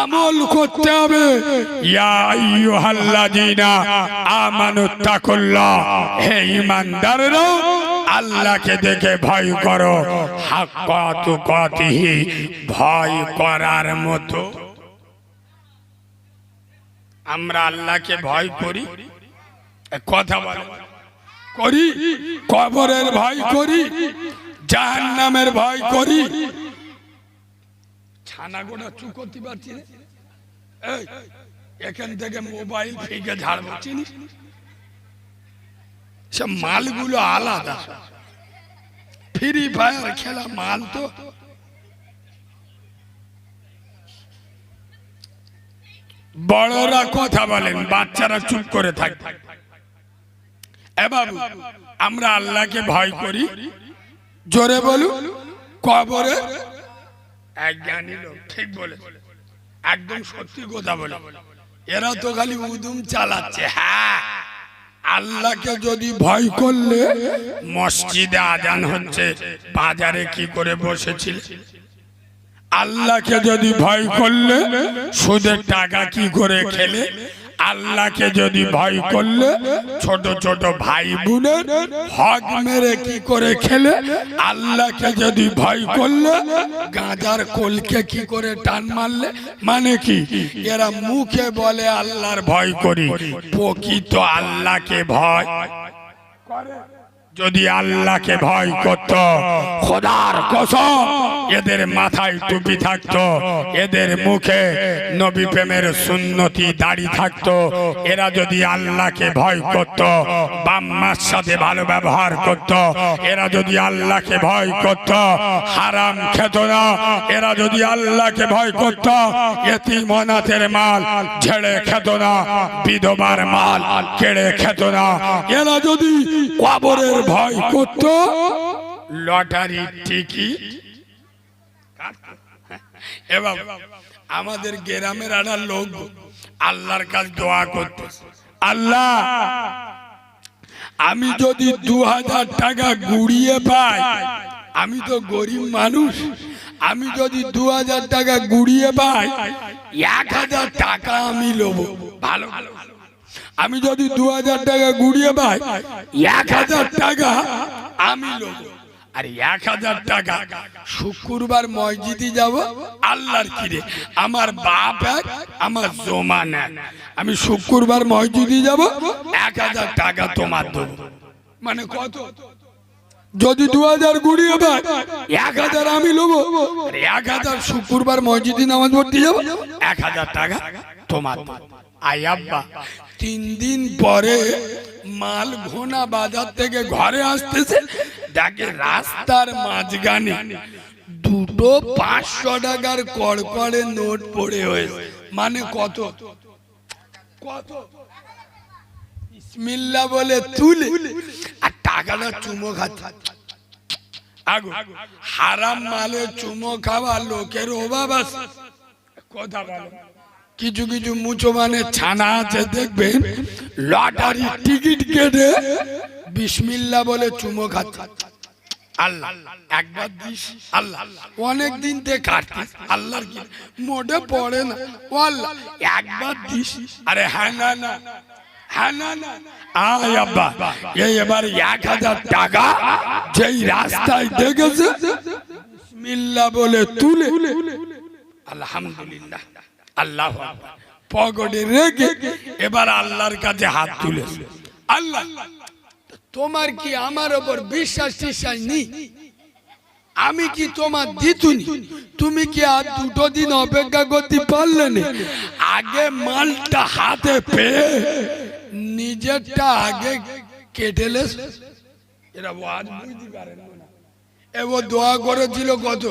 [SPEAKER 1] আমল করতে হবে। ইয়া আইয়ুহাল্লাযীনা আমানুত্তাকুল্লাহ, হে ঈমানদাররা আল্লাহকে দেখে ভয় করো। হাক্কা তুকাতিহি, ভয় করার মতো। আমরা আল্লাহকে ভয় করি? কথা বলে করি? কবরের ভয় করি, জাহান্নামের ভয় করি। ছানা গোটা চুপ করতে পারছি না। এখান থেকে মোবাইল ফেঁকে ঝাড়বো, চিনিস? সব মালগুলো আলাদা। ফ্রি ফায়ার খেলা মাল তো। বড়রা কথা বলেন, বাচ্চারা চুপ করে থাকে। এ বাবু, আমরা আল্লাহকে ভয় করি। জোরে বলু। কবরে এক জ্ঞানী লোক ঠিক বলে, একদম সত্যি কথা বলে। এরা তো খালি উদুম চালাচ্ছে। হ্যাঁ, আল্লাহকে যদি ভয় করলে মসজিদে আজান হচ্ছে, বাজারে কি করে বসেছিল? আল্লাহকে যদি ভয় করলে সুদের টাকা কি করে খেলে? আল্লাহকে যদি ভয় করলে ছোট ছোট ভাই বোনের হক মেরে কি করে খেলে? আল্লাহকে যদি ভয় করলে গাঁজার কোলকে কি করে টান মারলে? মানে কি? এরা মুখে বলে আল্লাহর ভয় করি, প্রকৃত আল্লাহকে ভয় করে? যদি আল্লাহকে ভয় করত, খোদার কসম এদের মাথায় টুপি থাকতো, এদের মুখে নবী প্রেমের সুন্নতি দাড়ি থাকতো। এরা যদি আল্লাহকে ভয় করত, বাম্মার সাথে ভালো ব্যবহার করত, এরা যদি আল্লাহকে ভয় করত, হারাম খেত না। এরা যদি আল্লাহকে ভয় করত, এতিম অনাথের মাল ঝেড়ে খেত না, বিধবার মাল কেড়ে খেত না। এরা যদি কবরের ভয় করত, লটারি টিকিট এবং আমাদের গ্রামের একটা লোক আল্লাহর কাছে দোয়া করতে, আল্লাহ আমি যদি 2000 টাকা গুড়িয়ে পাই, আমি তো গরিব মানুষ, আমি যদি 2000 টাকা গুড়িয়ে পাই 1000 টাকা আমি লব। ভালো, আমি যদি 2000 টাকা গুড়িয়ে পাই 1000 টাকা আমি লব। আর 1000 টাকা শুক্রবার মসজিদে যাব, আল্লাহর কিরে আমার বাপ এক, আমার জমা নেন, আমি শুক্রবার মসজিদে যাব, 1000 টাকা তোমার দেব। মানে কত? যদি 2000 গুড়িয়ে পাই 1000 আমি লব, আর 1000 শুক্রবার মসজিদে নামাজ পড়তে যাব, 1000 টাকা তোমার। আয়াব্বা 3 দিন পরে মাল ঘোনা বাজার থেকে ঘরে আসতেছে, দেখে রাস্তার মাঝখানে দুটো 500 টাকার কড়কড়ে নোট পড়ে হয়েছে। মানে কত? কত? বিসমিল্লাহ বলে তুলে আর টাকাটা চুমো খাচ্ছে। আগো হারাম মালে চুমো খাওয়া লোকের অভাব আছে? কথা বলে। কিছু কিছু মুসলমানের ছানা আছে দেখবেন, লটারি টিকিট কেটে বিসমিল্লাহ বলে চুমো খাচ্ছে। আল্লাহ একবার দিস, আল্লাহ অনেক দিন থেকে কাটতিস, আল্লাহর কি মোটে পড়ে না, ও আল্লাহ একবার দিস। আরে হ্যাঁ না না, হ্যাঁ না না, আয় আব্বা এই এবার 1000 টাকা যেই রাস্তায় দেখেছে বিসমিল্লাহ বলে তুলে আলহামদুলিল্লাহ আল্লাহ পকেটে রেখে এবার আল্লাহর কাছে হাত তুলেছে। আল্লাহ তোমার কি আমার উপর বিশ্বাস টিশ্বাস নেই? আমি কি তোমার দিতুনি? তুমি কি আর 2 দিন অপেক্ষা করতে পারলে না? আগে মালটা হাতে পেয়ে নিজেরটা আগে কেটেলে এরা ওয়াজ বুঝতে পারে না। ও দোয়া করেছিল কত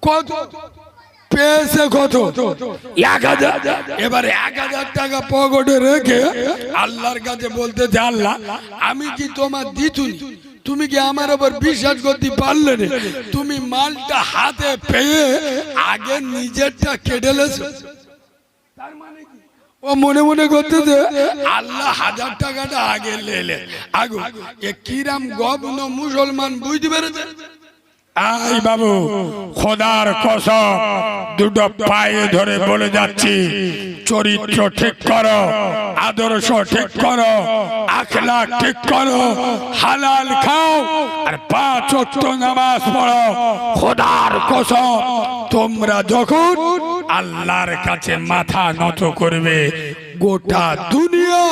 [SPEAKER 1] কত পেয়েছে, কত? 1000। এবার 1000 টাকা পকেটে রেখে আল্লাহর কাছে বলতে যে আল্লাহ আমি কি তোমার দিতুনি? তুমি কি আমার উপর বিশ্বাস করতে পারলে না? তুমি মালটা হাতে পেয়ে আগে নিজেরটা কেটেলেছো। তার মানে কি ও মনে মনে করতেছে আল্লাহ 1000 টাকাটা আগে লেলে। আগো এ কিরাম গবন মুসলমান বুঝতে পেরেছে? আই বাবু খোদার কসম দুটো পায়ে ধরে বলে যাচ্ছি, চরিত্র ঠিক করো, আদর্শ ঠিক করো, আখলাক ঠিক করো, হালাল খাও আর 5 ওয়াক্ত নামাজ পড়ো। খোদার কসম তোমরা যখন আল্লাহর কাছে মাথা নত করবে, গোটা দুনিয়া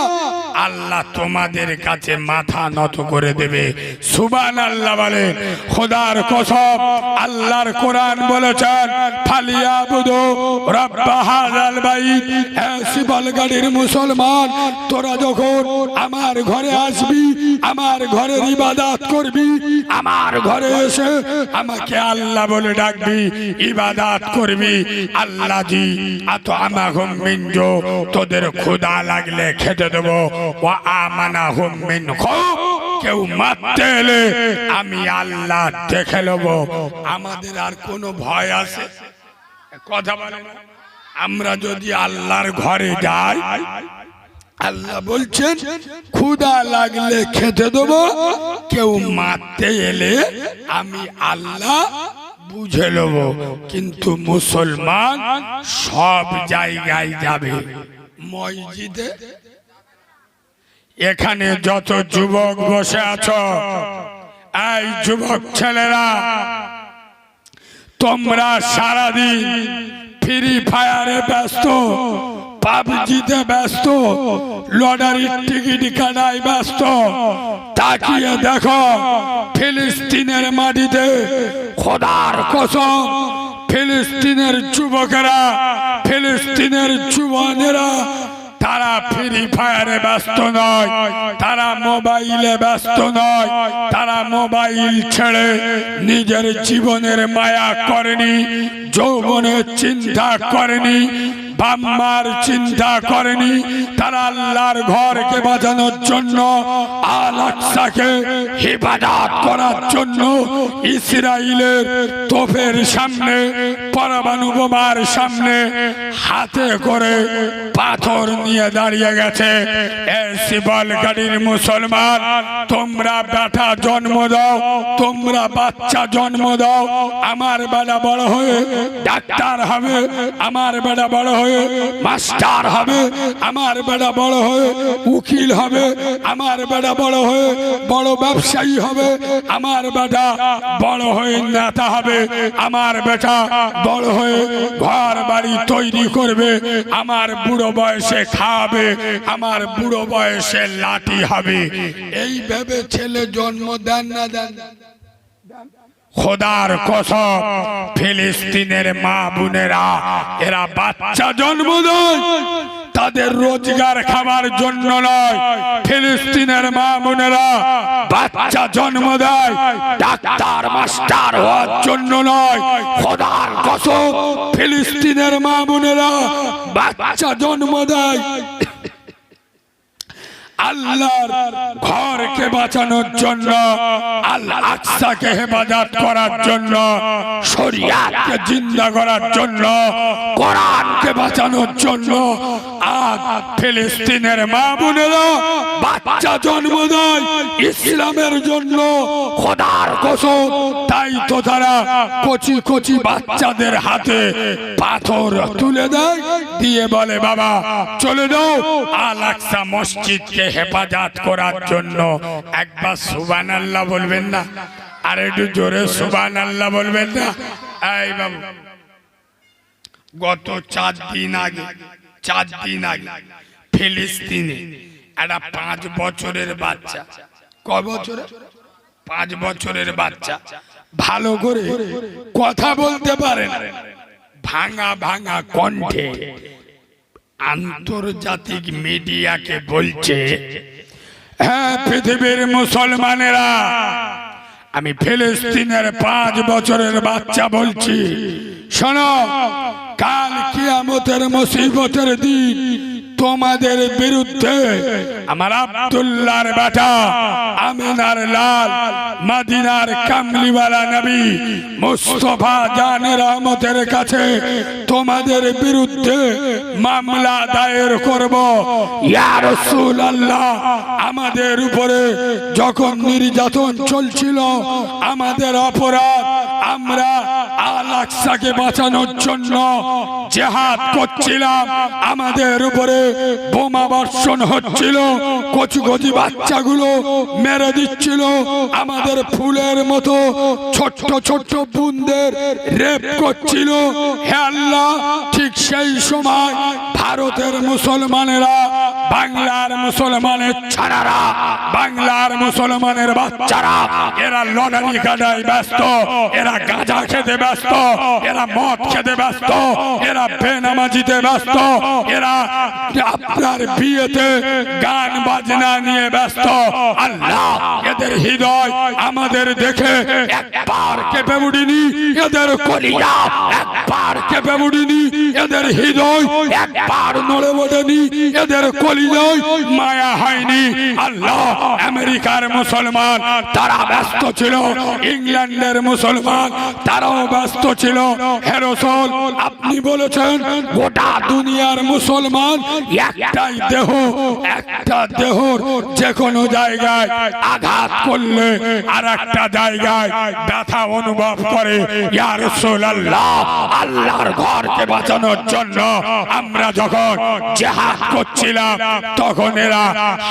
[SPEAKER 1] আল্লাহ তোমাদের কাছে মাথা নত করে দেবে। সুবহানাল্লাহ বলে। খোদার কসম আল্লাহর কোরআন বলেছেন ফালিয়াবুদু রাব্ব হাযাল বাইত। হে শিবলগাড়ির মুসলমান, তোরা যখন আমার ঘরে আসবি, আমার ঘরের ইবাদত করবি, আমার ঘরে এসে আমাকে আল্লাহ বলে ডাকবি, ইবাদত করবি। আল্লাহ জি আতো আমাহুম মিন জো, তোদের ক্ষুধা লাগলে খেতে দেবো। ওয়া আমানাহুম মিন খাউফ, কেউ মারতে এলে আমি আল্লাহ দেখে নেব। আমাদের আর কোনো ভয় আছে? কথা বলে না। আমরা যদি আল্লাহর ঘরে যাই, আল্লাহ বলছেন ক্ষুধা লাগলে খেতে দেবো, কেউ মারতে এলে আমি আল্লাহ বুঝে নেব। কিন্তু মুসলমান সব জায়গায় যাবে, মসজিদে। এখানে যত যুবক বসে আছো, এই যুবক ছেলেরা, তোমরা সারাদিন ফ্রি ফায়ারে ব্যস্ত, পাবজিতে ব্যস্ত, লটারির টিকিট কাটায় ব্যস্ত। তাকিয়ে দেখো ফিলিস্তিনের মাটিতে, খোদার কসম, ফিলিস্তিনের যুবকেরা, ফিলিস্তিনের যুবনেরা, তারা ফ্রি ফায়ারে ব্যস্ত নয়, তারা মোবাইলে ব্যস্ত নয়, তারা মোবাইল ছেড়ে নিজের জীবনের মায়া করেনি, যৌবনের চিন্তা করেনি, বাম্মার চিন্তা করেনি। তারা আল্লাহর ঘরকে বাঁচানোর জন্য, আল আকসাকে হিফাজত করার জন্য ইসরায়েলের তোপের সামনে, পরমাণু বোমার সামনে হাতে করে পাথর নিয়ে দাঁড়িয়ে গেছে। এই শিবল গাড়ির মুসলমান, তোমরা বেটা জন্ম দাও, তোমরা বাচ্চা জন্ম দাও। আমার বেটা বড় হয়ে ডাক্তার হবে, আমার বেটা বড় হয়ে মাস্টার হবে, আমার বেটা বড় হয়ে উকিল হবে, আমার বেটা বড় হয়ে বড় ব্যবসায়ী হবে, আমার বেটা বড় হয়ে নেতা হবে, আমার বেটা বড় হয়ে ঘর বাড়ি তৈরি করবে, আমার বুড়ো বয়সে খাবে, আমার বুড়ো বয়সে লাঠি হবে। এই ভেবে ছেলে জন্ম দেন না দেন? খোদার কসম, ফিলিস্তিনের মা বোনেরা, এরা বাচ্চা জন্ম দেয় তাদের রোজগার খাবার জন্য নয়। ফিলিস্তিনের মা বোনেরা বাচ্চা জন্ম দেয় ডাক্তার মাস্টার হওয়ার জন্য নয়। খোদার কসম, ফিলিস্তিনের মা বোনেরা বাচ্চা জন্ম দেয় আল্লাহর ঘরকে বাঁচানোর জন্য, আল আকসাকে হেফাজত করার জন্য, শরিয়াতকে জিন্দা করার জন্য, কোরআনকে বাঁচানোর জন্য। আজ ফিলিস্তিনের মা বোনেরা বাচ্চা জন্ম দেয় ইসলামের জন্য। খোদার কসম, তাই তো তারা কচি কচি বাচ্চাদের হাতে পাথর তুলে দেয়, দিয়ে বলে বাবা চলে যাও আল আকসা মসজিদকে হেফাজত করার জন্য। একবার সুবহানাল্লাহ বলবেন না? আর একটু জোরে সুবহানাল্লাহ বলবেন না? এই বাবু, গত 4 দিন আগে ফিলিস্তিনে একটা 5 বছরের বাচ্চা, ক বছরের? 5 বছরের বাচ্চা, ভালো করে কথা বলতে পারে না, ভাঙা ভাঙা কণ্ঠে আন্তর্জাতিক মিডিয়াকে বলছে, হ্যাঁ পৃথিবীর মুসলমানেরা, আমি ফিলিস্তিনের 5 বছরের বাচ্চা বলছি, শোনো, কাল কিয়ামতের মুসিবতের দিন তোমাদের বিরুদ্ধে আমার আব্দুল্লাহর বেটা, আমিনার লাল, মদিনার কামলিওয়ালা নবী মুস্তাফা জানে রহমতের কাছে তোমাদের বিরুদ্ধে মামলা দায়ের করব। ইয়া রাসূলুল্লাহ, আমাদের উপরে যখন নির্যাতন চলছিল, আমাদের অপরাধ, আমরা আল আকসাকে বাঁচানোর জন্য জিহাদ করছিলাম, আমাদের উপরে বোমা বর্ষণ হচ্ছিল, কচি কচি বাচ্চাগুলো মেরে দিচ্ছিল, আমাদের ফুলের মতো ছোট্ট ছোট্ট বোনদের রেপ করছিল। হে আল্লাহ, ঠিক সেই সময় ভারতের মুসলমানেরা, বাংলার মুসলমানের ছাড়ারা, বাংলার মুসলমানের বাচ্চারা, এরা লটারি কাটায় ব্যস্ত, এরা গাঁজা খেতে ব্যস্ত, এরা মদ খেতে ব্যস্ত, এরা বেনামাজিতে ব্যস্ত, এরা আপনার বিয়েতে গান বাজনা নিয়ে ব্যস্ত। আল্লাহ, এদের হৃদয় আমাদের দেখে একবার কেঁপে উঠেনি, এদের কলিজা একবার কেঁপে উঠেনি, এদের হৃদয় একবার নড়ে ওঠেনি, এদের কলিজায় মায়া হয়নি। আল্লাহ আমেরিকার মুসলমান তারা ব্যস্ত ছিল, ইংল্যান্ডের মুসলমান তারাও ব্যস্ত ছিল। হে রাসূল, আপনি বলেছেন গোটা দুনিয়ার মুসলমান একটাই দেহ, একটা দেহর যে কোনো জায়গায় আঘাত করলে আর একটা জায়গায় ব্যথা অনুভব করে। ইয়া রাসূলুল্লাহ, আল্লাহর ঘরকে বাঁচানোর জন্য আমরা যখন জিহাদ করছিলাম তখন এরা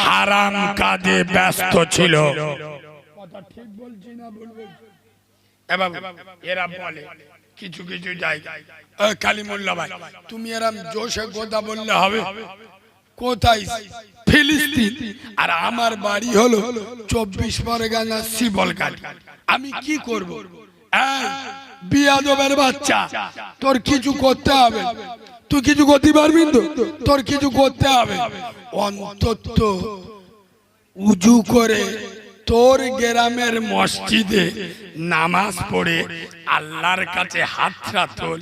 [SPEAKER 1] হারাম কাজে ব্যস্ত ছিল। কথা ঠিক বলছি না বলবো? এরা বলে কিছু কিছু জায়গায়, কালিমুল্লাহ ভাই তুমি এরম জোশে কথা বললে হবে? কোথায়? ফিলিস্তিন। আর আমার বাড়ি হলো 24 পরগনা শিবলকাঠি। আমি কি করব? বিয়াদবের বাচ্চা, তোর কিছু করতে হবে, তুই কিছু করতে পারবি তো? তোর কিছু করতে হবে, অন্তত উজু করে তোর গ্রামের মসজিদে নামাজ পড়ে আল্লাহর কাছে হাতটা তোল।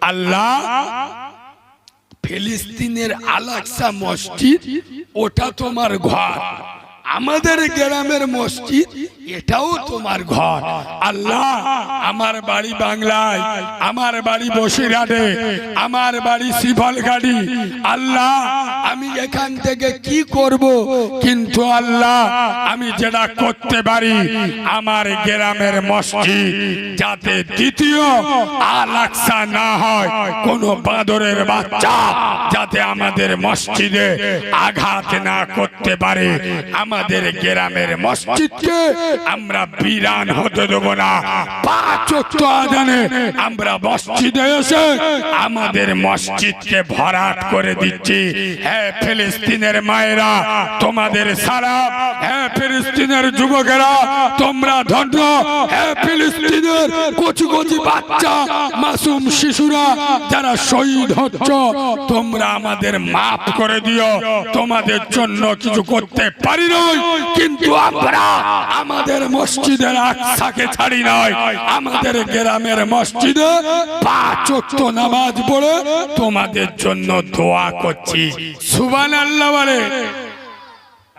[SPEAKER 1] আল্লাহ, ফিলিস্তিনের আল-আকসা মসজিদ ওটা তোমার ঘর, আমাদের গ্রামের মসজিদ এটাও তোমার ঘর। আল্লাহ, আমার বাড়ি বাংলায়, আমার বাড়ি বসিরহাটে, আমার বাড়ি শিবলকাঠি। আল্লাহ, আমি এখান থেকে কি করব? কিন্তু আল্লাহ, আমি যেটা করতে পারি আমার গ্রামের মসজিদ যাতে দ্বিতীয় আল-আকসা না হয়, কোন বাঁদরের বাচ্চা যাতে আমাদের মসজিদে আঘাত না করতে পারে। আমাদের গ্রামের মসজিদকে আমরা বিরান হতে দেব না। 5 ওয়াক্ত আযানে আমরা মসজিদে এসে আমাদের মসজিদকে ভরাট করে দিচ্ছি। হে ফিলিস্তিনের মায়েরা, তোমাদের সালাম। হে ফিলিস্তিনের যুবকেরা, তোমরা ধন্য। হে ফিলিস্তিনের কচি কচি বাচ্চা, মাসুম শিশুরা যারা শহীদ হচ্ছ, তোমরা আমাদের মাফ করে দিও। তোমাদের জন্য কিছু করতে পারি নাই, কিন্তু আমরা আমাদের মসজিদের আকসাকে ছাড়ি নাই। আমাদের গ্রামের মসজিদে 5 ওয়াক্ত নামাজ পড়ে তোমাদের জন্য দোয়া করছি। সুবহানাল্লাহ বলে।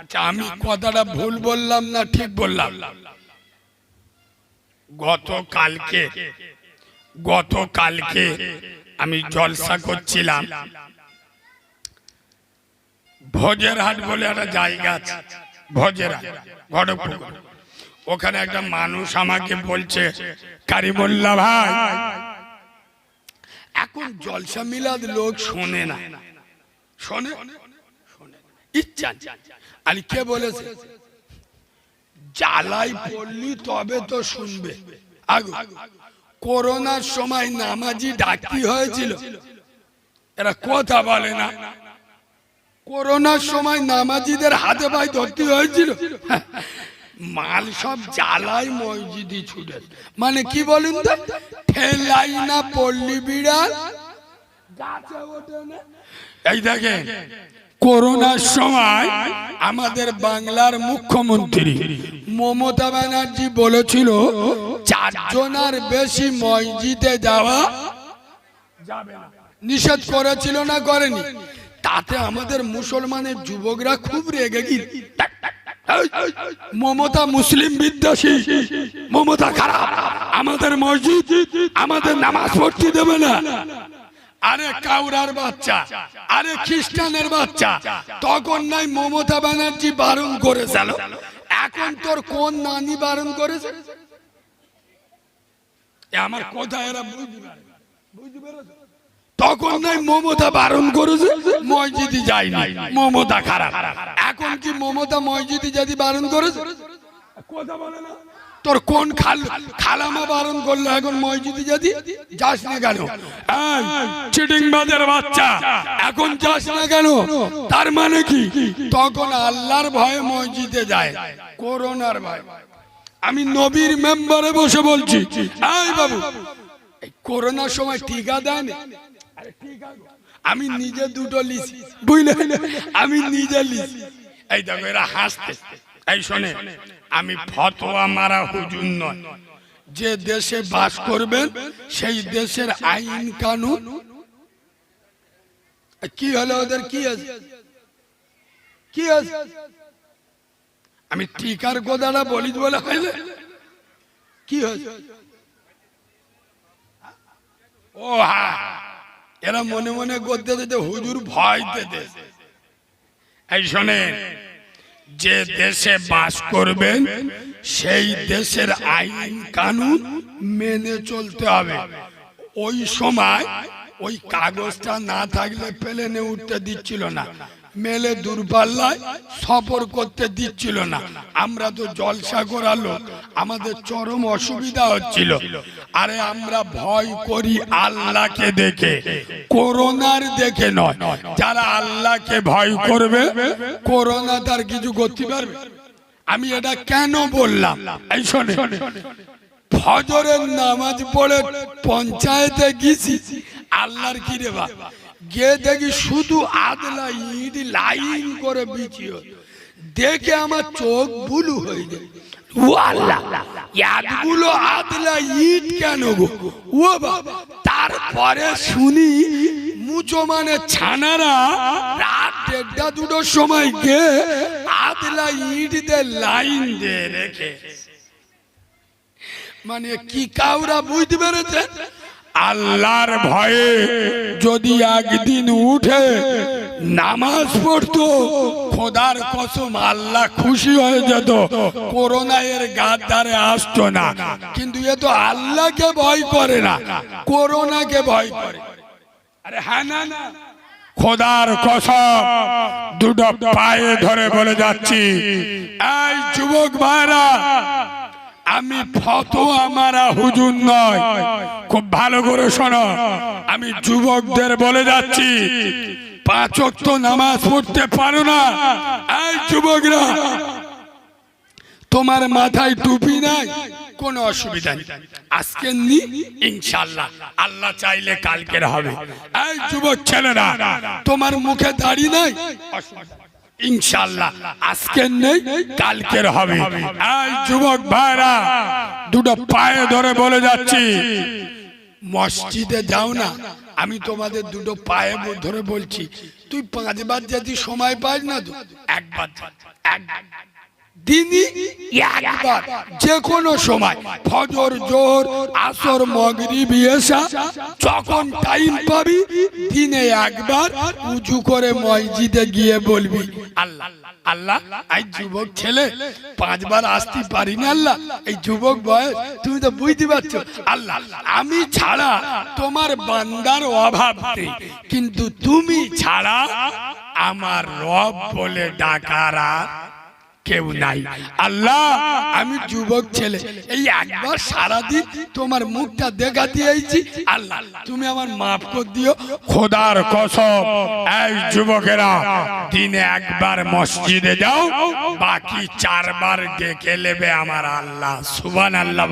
[SPEAKER 1] আচ্ছা, আমি কথাটা ভুল বললাম না ঠিক বললাম? গতকালকে আমি জলসা করছিলাম, ভোজেরহাট বলে একটা জায়গা আছে, ভোজেরহাট ঘটকপুর। ওখানে একটা মানুষ আমাকে বলছে, কারিমুল্লাহ ভাই, এখন জলসা মিলাদ লোক শোনে না। শোনে ইচ্ছা আলী কে বলেছে? জ্বালাই পড়লি তবে তো শুনবে। আগু করোনার সময় নামাজি ডাকি হয়েছিল, এরা কথা বলে না। করোনার সময় নামাজিদের হাতে পায়ে ধরতে হয়েছিল, মাল সব জ্বালাই মসজিদে ছুটে। মানে কি বলেন তো, ঠেলাই না পল্লী বিড়াল গাছে ওঠে না। এই দেখেন, করোনার সময় আমাদের বাংলার মুখ্যমন্ত্রী মমতা ব্যানার্জি বলেছিল 4 জনের বেশি মসজিদে যাওয়া যাবে না, নিষেধ করেছিল না করেনি? তাতে আমাদের মুসলমানের যুবকরা খুব রেগে গিয়ে, মমতা মুসলিম বিদ্বেষী, মমতা খারাপ, আমাদের মসজিদ আমাদের নামাজ পড়তে দেবে না। আরে কাউরার বাচ্চা, আরে খ্রিস্টানের বাচ্চা, তখন নাই মমতা ব্যানার্জি বারণ করেছিল, এখন তোর কোন নানি বারণ করেছে? আমার কথা এরা বুঝতে পেরেছে? তখন নাই মমতা বারণ করেছে, মসজিদে যায়নি, মমতা খারাপ। এখন কি মমতা মসজিদে যদি বারণ করেছে? কথা বলে না। তোর কোন খালামা বারণ করলো এখন মসজিদে যদি যাস না কেন? চিটিং বাজের বাচ্চা, এখন যাস না কেন? তার মানে কি তখন আল্লাহর ভয়ে মসজিদে যায়, করোনার ভয়। আমি নবীর মেম্বারে বসে বলছি, এই বাবু, এই করোনার সময় টিকা দেন। আমি নিজে 2টো লিছি, বুঝলেন? আমি নিজে লিছি। এই দেখো এরা হাসতে। এই শোনে, আমি ফতোয়া মারা হুজুর নয়, যে দেশে বাস করবেন সেই দেশের আইন কানুন কি হলো, ওদের কি আছে, কি আছে? আমি টিকার কথাটা বলি বলে হইলে কি হয়েছে? ও হ্যাঁ, এরা মনে মনে করতে দিতে হুজুর ভয় দিতে। এই শোনেন, যে দেশে বাস করবেন সেই দেশের আইন কানুন মেনে চলতে হবে। ওই সময় ওই কাগজটা না থাকলে প্লেনে উঠতে দিচ্ছিল না, মেলে দূরপাল্লায় সফর করতে দিচ্ছিল না। আমরা তো জলসা করালো, আমাদের চরম অসুবিধা হচ্ছিল। আরে আমরা ভয় করি আল্লাহকে দেখে, করোনার দেখে নয়। যারা আল্লাহকে ভয় করবে করোনা তার কিছু করতে পারবে? আমি এটা কেন বললাম, এই শোনে, ফজরের নামাজ পড়ে পঞ্চায়েতে গেছি, আল্লাহর কি রে বাবা, গিয়ে দেখি শুধু আদলা ইট লাইন করে বিছিয়ে, দেখে আমার চোখ বুলু হয়ে যায়। ও আল্লাহ, এতগুলো আদলা ইট কেন গো? ও বাবা, তারপরে শুনি মুসলমানের ছানারা রাত 1:30-2টার সময় গিয়ে আদলা ইট দিয়ে লাইন দিয়ে রেখে, মানে কি কাউরা বুঝতে পেরেছে? আল্লাহর ভয়ে যদি একদিন উঠে নামাজ পড়তো, খোদার কসম আল্লাহ খুশি হয়ে যেত, করোনা এর গাদ্দারে আসতো না। কিন্তু এ তো আল্লাহকে ভয় করে না, করোনাকে ভয় করে। আরে হ্যাঁ না না, খোদার কসম দুটো পায়ে ধরে বলে যাচ্ছি, এই যুবক ভাইরা, আমি ফতোয়া মারা হুজুর নয়, খুব ভালো করে শোনো। আমি যুবকদের বলে যাচ্ছি, 5 ওয়াক্ত নামাজ পড়তে পারো না, এই যুবকরা, তোমার মাথায় টুপি নাই, কোনো অসুবিধা নেই, আজকে নি, ইনশাআল্লাহ আল্লাহ চাইলে কালকের হবে। এই যুবক ছেলেরা, তোমার মুখে দাড়ি নাই, ইনশাআল্লাহ আজকে নেই, কালকের হবে। এই যুবক ভাইরা, দুটো পায়ে ধরে বলে যাচ্ছি, মসজিদে যাও না, আমি তোমাদের দুটো পায়ে ধরে বলছি, তুই 5 বার যদি সময় পাস না, তো একবার, দিনই একবার, যে কোনো সময়, ফজর, জোহর, আসর, মাগরিব, ইশা, যখন টাইম পাবি দিনে একবার উজু করে মসজিদে গিয়ে বলবি, আল্লাহ আল্লাহ, এই যুবক ছেলে 5 বার আসতে পারি না, আল্লাহ এই যুবক বয়স, তুমি তো বুঝতে পারছো, আল্লাহ আমি ছাড়া তোমার বান্দার অভাব নেই, কিন্তু তুমি ছাড়া আমার রব বলে ডাকারা কেউ নাই। আল্লাহ আমি যুবক ছেলে, এই একবার সারাদিন তোমার মুখটা দেখা দিয়েছি, আল্লাহ তুমি আমার মাফ করে দিও। খোদার কসম, এই যুবকেরা, দিনে একবার মসজিদে যাও, বাকি 4 বার ডেকে নেবে আমার আল্লাহ। সুবহানাল্লাহ,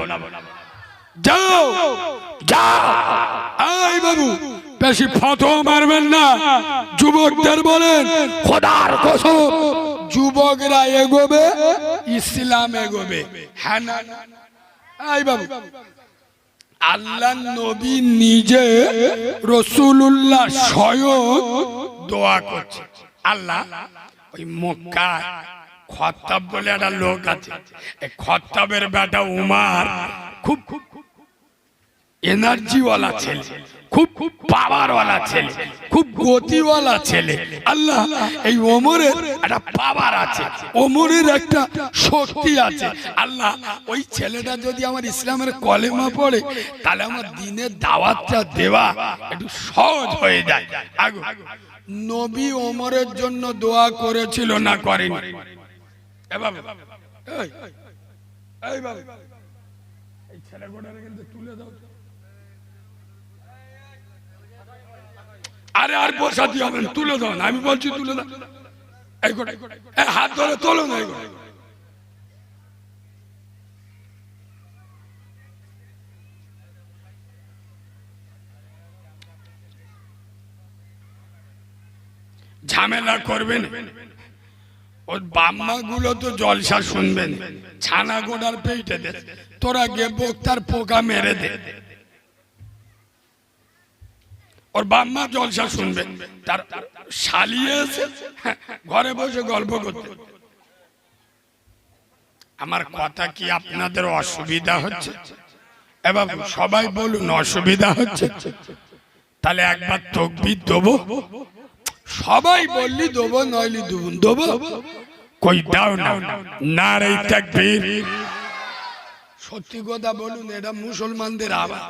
[SPEAKER 1] যাও যাও। এই বাবু, বেশি ফতোয়া মারবেন না, যুবকদের বলেন, খোদার কসম যুবকরা এগোবে, ইসলাম এগোবে। হ্যাঁ না? এই বাবু, আল্লাহ নবী নিজে, রাসূলুল্লাহ স্বয়ং দোয়া করছে, আল্লাহ ওই মক্কা খত্তাব বলে একটা লোক আছে, এই খত্তাবের বেটা উমার খুব এনার্জিওয়ালা ছেলে, খুব পাওয়ারওয়ালা ছেলে, খুব গতিওয়ালা ছেলে। আল্লাহ এই ওমরের একটা পাওয়ার আছে, ওমরের একটা শক্তি আছে। আল্লাহ ওই ছেলেটা যদি আমার ইসলামের কলেমা পড়ে, তাহলে আমার দিনের দাওয়াতটা দেওয়া একটু সহজ হয়ে যায়। আগো নবী ওমরের জন্য দোয়া করেছিল না করেনি? এ বাবা, এই বাবা, এই ছেলেগুলোরে কিন্তু তুলে দাও। আরে আর বসাতে হবে না, তুলে দাও না, আমি বলছি তুলে দাও। এই করে হাত ধরে তোলো না, এই করে ঝামেলা করবেন। ওর বাম্মা গুলো তো জলসা শুনবেন, ছানা গোড়ার পেটে দে, তোরা গে বক্তার পোকা মেরে দে। ওর বাম্মা জলসা শুনবেন, তার শালিয়ে এসে ঘরে বসে গল্প করতে। আমার কথা কি আপনাদের অসুবিধা হচ্ছে? এবার সবাই বলুন অসুবিধা হচ্ছে। তাহলে একবার তাকবীর দেবো, সবাই বললি দেবো, নইলি দেবো। কই দাও না, নারে তাকবীর। সত্যি কথা বলুন, এটা মুসলমানদের আওয়াজ।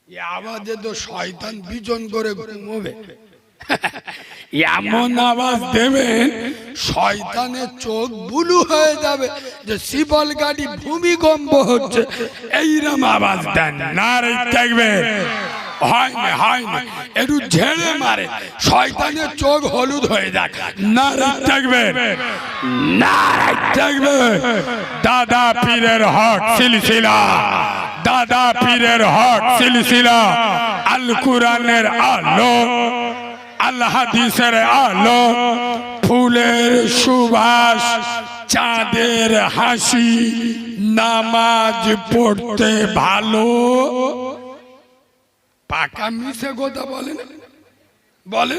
[SPEAKER 1] এই আওয়াজে তো শয়তান বিজন করে ঘুমোবে। এমন আওয়াজ দেবেন শয়তানের চোখ বুলু হয়ে যাবে, যে শিবল গাড়ি ভূমিকম্প হচ্ছে, এইরকম আওয়াজ দেন। নারে তাকবীর। হয় না, হয় না, একটু ঝেড়ে মারে, শয়তানের চোখ হলুদ হয়ে যাক। নারে তাকবীর, নারে তাকবীর। দাদা পীরের হক সিলসিলা, দাদা পীরের হক সিলসিলা, আল কুরআনের আলো, আল হাদিসের আলো, ফুলের সুবাস, চাঁদের হাসি, নামাজ পড়তে ভালো। পাকা মিশে কথা বলেন, বলে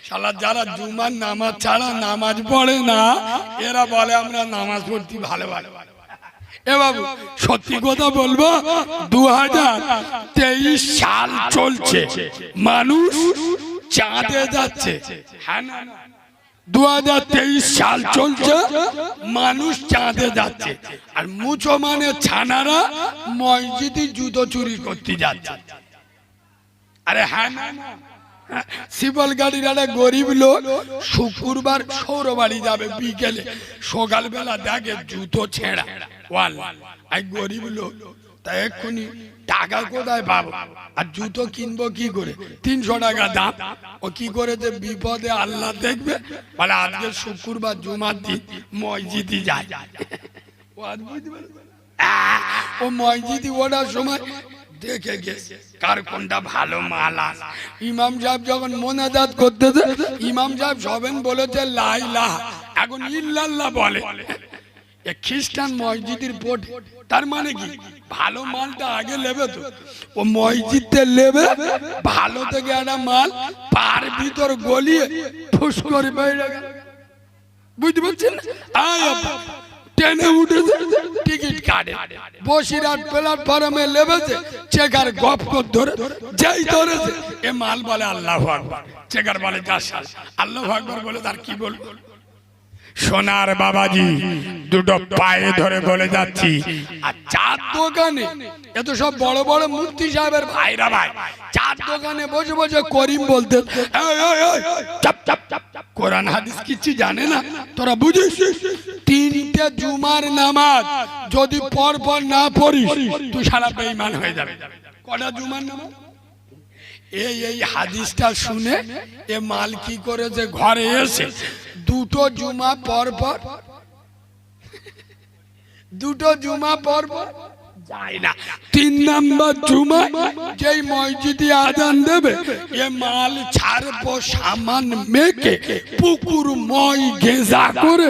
[SPEAKER 1] শালা যারা জুমার নামাজ ছাড়া নামাজ পড়ে না, এরা বলে আমরা নামাজ পড়তে ভালোবাসি। এ বাবু সত্যি কথা বলবো, 2023 সাল চলছে, মানুষ চাঁদে যাচ্ছে। হ্যাঁ না, 2023 সাল চলছে, মানুষ চাঁদে যাচ্ছে, আর মুসলমানের ছানারা মসজিদে জুতো চুরি করতে যাচ্ছে। আরে হ্যাঁ না, শিবল গাড়ির একটা গরিব লোক শুক্রবার সৌরবাড়ি যাবে, বিকেলে সকালবেলা দেখে জুতো ছেঁড়া ওয়াল। আর গরিব লোক তা এক্ষুনি টাকা কোথায় পাবো, আর জুতো কিনবো কি করে, 300 টাকা দাম। ও কি করেছে, বিপদে আল্লাহ দেখবে বলে আজকে শুক্রবার জুমার দিন মসজিদে যায়। ও মসজিদে ওঠার সময় দেখে গেছে কার কোনটা ভালো মাল আছে। ইমাম সাহেব যখন মোনাজাত করতেছে, ইমাম সাহেব সবেন বলেছে লা ইলাহা, এখন ইল্লাল্লাহ বলে। খ্রিস্টান মসজিদের পড়ে, তার মানে কি ভালো মালটা আগে নেবে, তো ও মসজিদে নেবে ভালো থেকে একটা মাল পার ভিতর গলিয়ে ফুস করে বেরিয়ে গেল। বুঝতে পারছেন? ট্রেনে উঠেছে, টিকিট কাটে, বসিরহাট প্ল্যাটফর্মে লেবেছে, চেকার গপ কর ধরে, যেই ধরেছে এ মাল বলে আল্লাহু আকবার, চেকার বলে যা শালা, আল্লাহু আকবার বলে তার কি বলবো। সোনার বাবাজি দুটো পায়ে ধরে বলে যাচ্ছি, আর চার দোকানে এত সব বড় বড় মুফতি সাহেবের ভাইরা ভাই, চার দোকানে বসে বসে করিম বলতে, চাপ চাপ চাপ, কোরআন হাদিস কিছু জানে না, তোরা বুঝিস? 3টে জুমার নামাজ যদি পর পর না পড়িস তুই সারা বেঈমান হয়ে যাবে। কটা জুমার নামাজ? এই হাদিসটা শুনে এ মাল কি করেছে, ঘরে এসে 2টো জুমা পর পর, 2টো জুমা পর পর যায় না, 3 নাম্বার জুমা যেই মসজিদে আজান দেবে, এ মাল ছাড়বো সামান মেকে পুকুর মই গেঁজা করে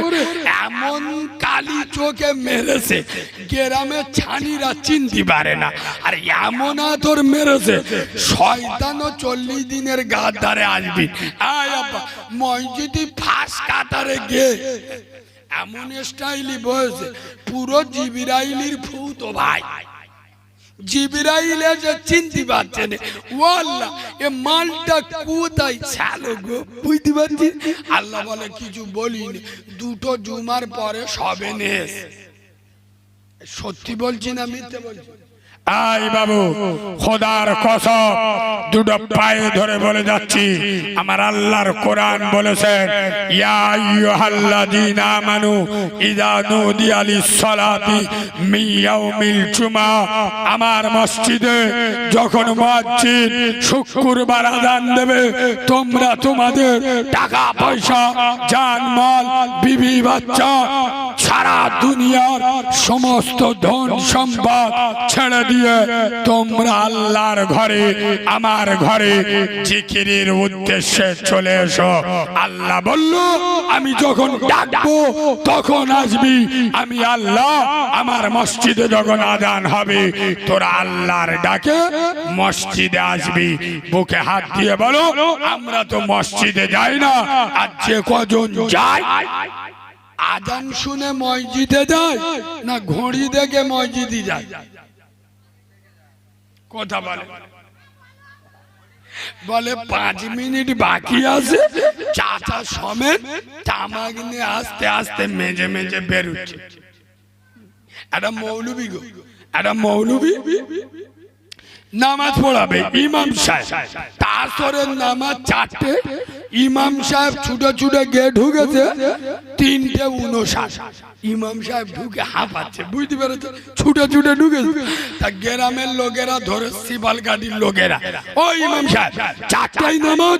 [SPEAKER 1] এমন কালি চোখে মেরেছে গ্রামে ছানিরা চিনতে পারে না। আর এমন আদর মেরেছে শয়তানও 40 দিনের গাদ্দারে আসবি। আয় আব্বা মসজিদে ফাঁস কাতারে গে এমন স্টাইলি বসে, পুরো জিবরাইলের ফুত ভাই, জিবরাইলে যে চিনতে পারছে না, ওয়াল্লাহ এ মালটা কোথায় ছালো গো, বুঝতে পারছি। আল্লাহ বলে কিছু বলিনি, 2টো জুমার পরে সবে নেস। সত্যি বলছি না মিথ্যে বলছি? আই বাবু খোদার কসম, 2টো পায়ে ধরে বলে যাচ্ছি, আমার আল্লাহর কোরআন বলেছেন, ইয়া আইয়ুহাল্লাযীনা আমানু ইযা নুদিয়া লিস-সালাতি মিন ইয়াউমিল জুমআ, আমার মসজিদে যখন মুয়াজ্জিন শুক্রবার আযান দেবে, তোমরা তোমাদের টাকা পয়সা, জানমাল, বিবি বাচ্চা, সারা দুনিয়ার সমস্ত ধন সম্পদ ছেড়ে দিয়ে তোমরা আল্লাহর ঘরে আমার ঘরে জিকিরের উদ্দেশ্যে চলে এসো। আল্লাহ বলল আমি যখন ডাকবো তখন আসবি। আমি আল্লাহ আমার মসজিদে যখন আযান হবে তোরা আল্লাহর ডাকে মসজিদে আসবি। বুকে হাত দিয়ে বলো আমরা তো মসজিদে যাই না, আর যে কজন যায় আযান শুনে মসজিদে যায় না ঘড়ি দেখে মসজিদে যায়? কথা বলে বলে 5 মিনিট বাকি আছে, চাচা সমেত তামাক নিয়ে আস্তে আস্তে মেজে মেজে বেরোচ্ছে। একটা মৌলবি গো, একটা মৌলবি নামাজ পড়াবে ইমাম সাহেব, তাসরের নামাজ 4টে, ইমাম সাহেব ছুটে ছুটে গিয়ে ঢুকেছে 3:59। ইমাম সাহেব ঢুকে হাঁপাচ্ছে, বুঝতে পেরেছে, ছুটে ছুটে ঢুকেছে। তা গ্রামের লোকেরা ধরে সিপাল গাড়ির লোকেরা, ও ইমাম সাহেব 4টাই নামাজ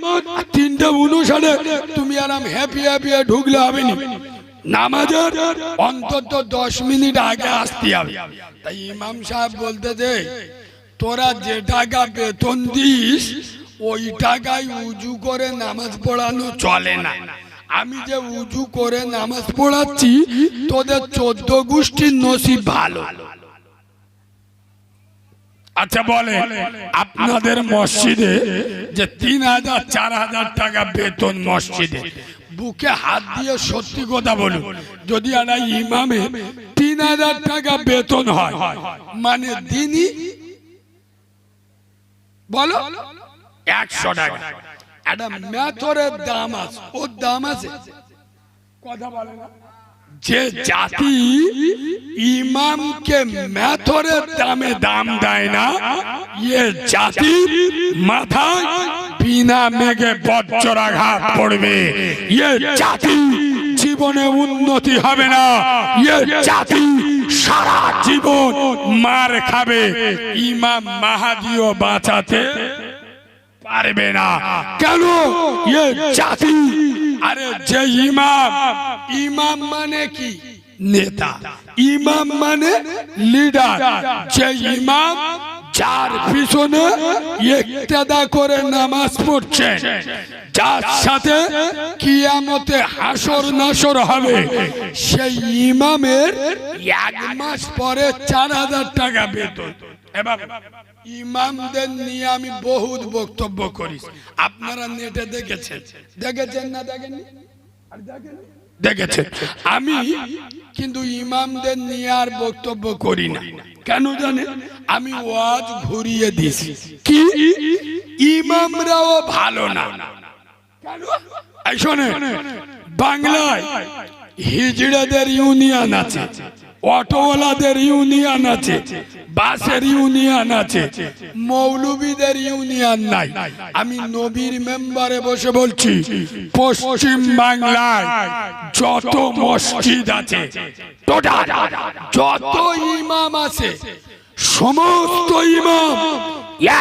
[SPEAKER 1] 3:59 তুমি আর আমি হ্যাপি হ্যাপি ঢুকলে হবে না, নামাজের অন্তত 10 মিনিট আগে আসতে হবে। তাই ইমাম সাহেব বলতে যে তোরা যে টাকা বেতন দিস ওই টাকায় উজু করে নামাজ পড়ানো চলে না। আমি যে উজু করে নামাজ পড়াচ্ছি তোদের 14 গোষ্ঠীর নসিব ভালো। আচ্ছা বলে আপনাদের মসজিদে যে 3000-4000 টাকা বেতন মসজিদে, বুকে হাত দিয়ে সত্যি কথা বলুন, যদি একটা ইমামে 3000 টাকা বেতন হয় মানে দিনই বলো 100 টাকা। একটা মেথরের দাম আছে, ওর দাম আছে, কথা বলে না। যে জাতি ইমামকে মেথরের দামে দাম দেয় না, এ জাতি মাথায় বিনা মেঘে বজ্রাঘাত পড়বে। এ জাতি জীবনে উন্নতি হবে না, এ জাতি সারা জীবন মার খাবে। ইমাম মাহাদিও বাঁচাতে পারবে না। কেন? এ জাতি, আরে যে ইমাম, ইমাম মানে কি? নেতা। ইমাম মানে লিডার। যে ইমাম যার পিছনে ইক্তেদা করে নামাজ পড়ছে, যার সাথে কিয়ামতে হাসর নাসর হবে, সেই ইমামের 1 মাস পরে 4000 টাকা বেতন। এবার ইমামদের নিয়ে আমি বহুত বক্তব্য করি, আপনারা নেটে দেখেছেন, দেখেছেন না দেখেননি? দেখেছেন। আমি কিন্তু ইমামদের নিয়ে আর বক্তব্য করি না। কেন জানেন? আমি ওয়াজ ঘুরিয়ে দিছি কি ইমামরাও ভালো না। এই শোনেন, বাংলায় হিজড়াদের ইউনিয়ন আছে, অটোওয়ালাদের ইউনিয়ন আছে, বাসের ইউনিয়ন আছে, মৌলবীদের ইউনিয়ন নাই। আমি নবীর মেম্বারে বসে বলছি, পশ্চিম বাংলায় যত মসজিদ আছে, যত ইমাম আছে, সমস্ত ইমাম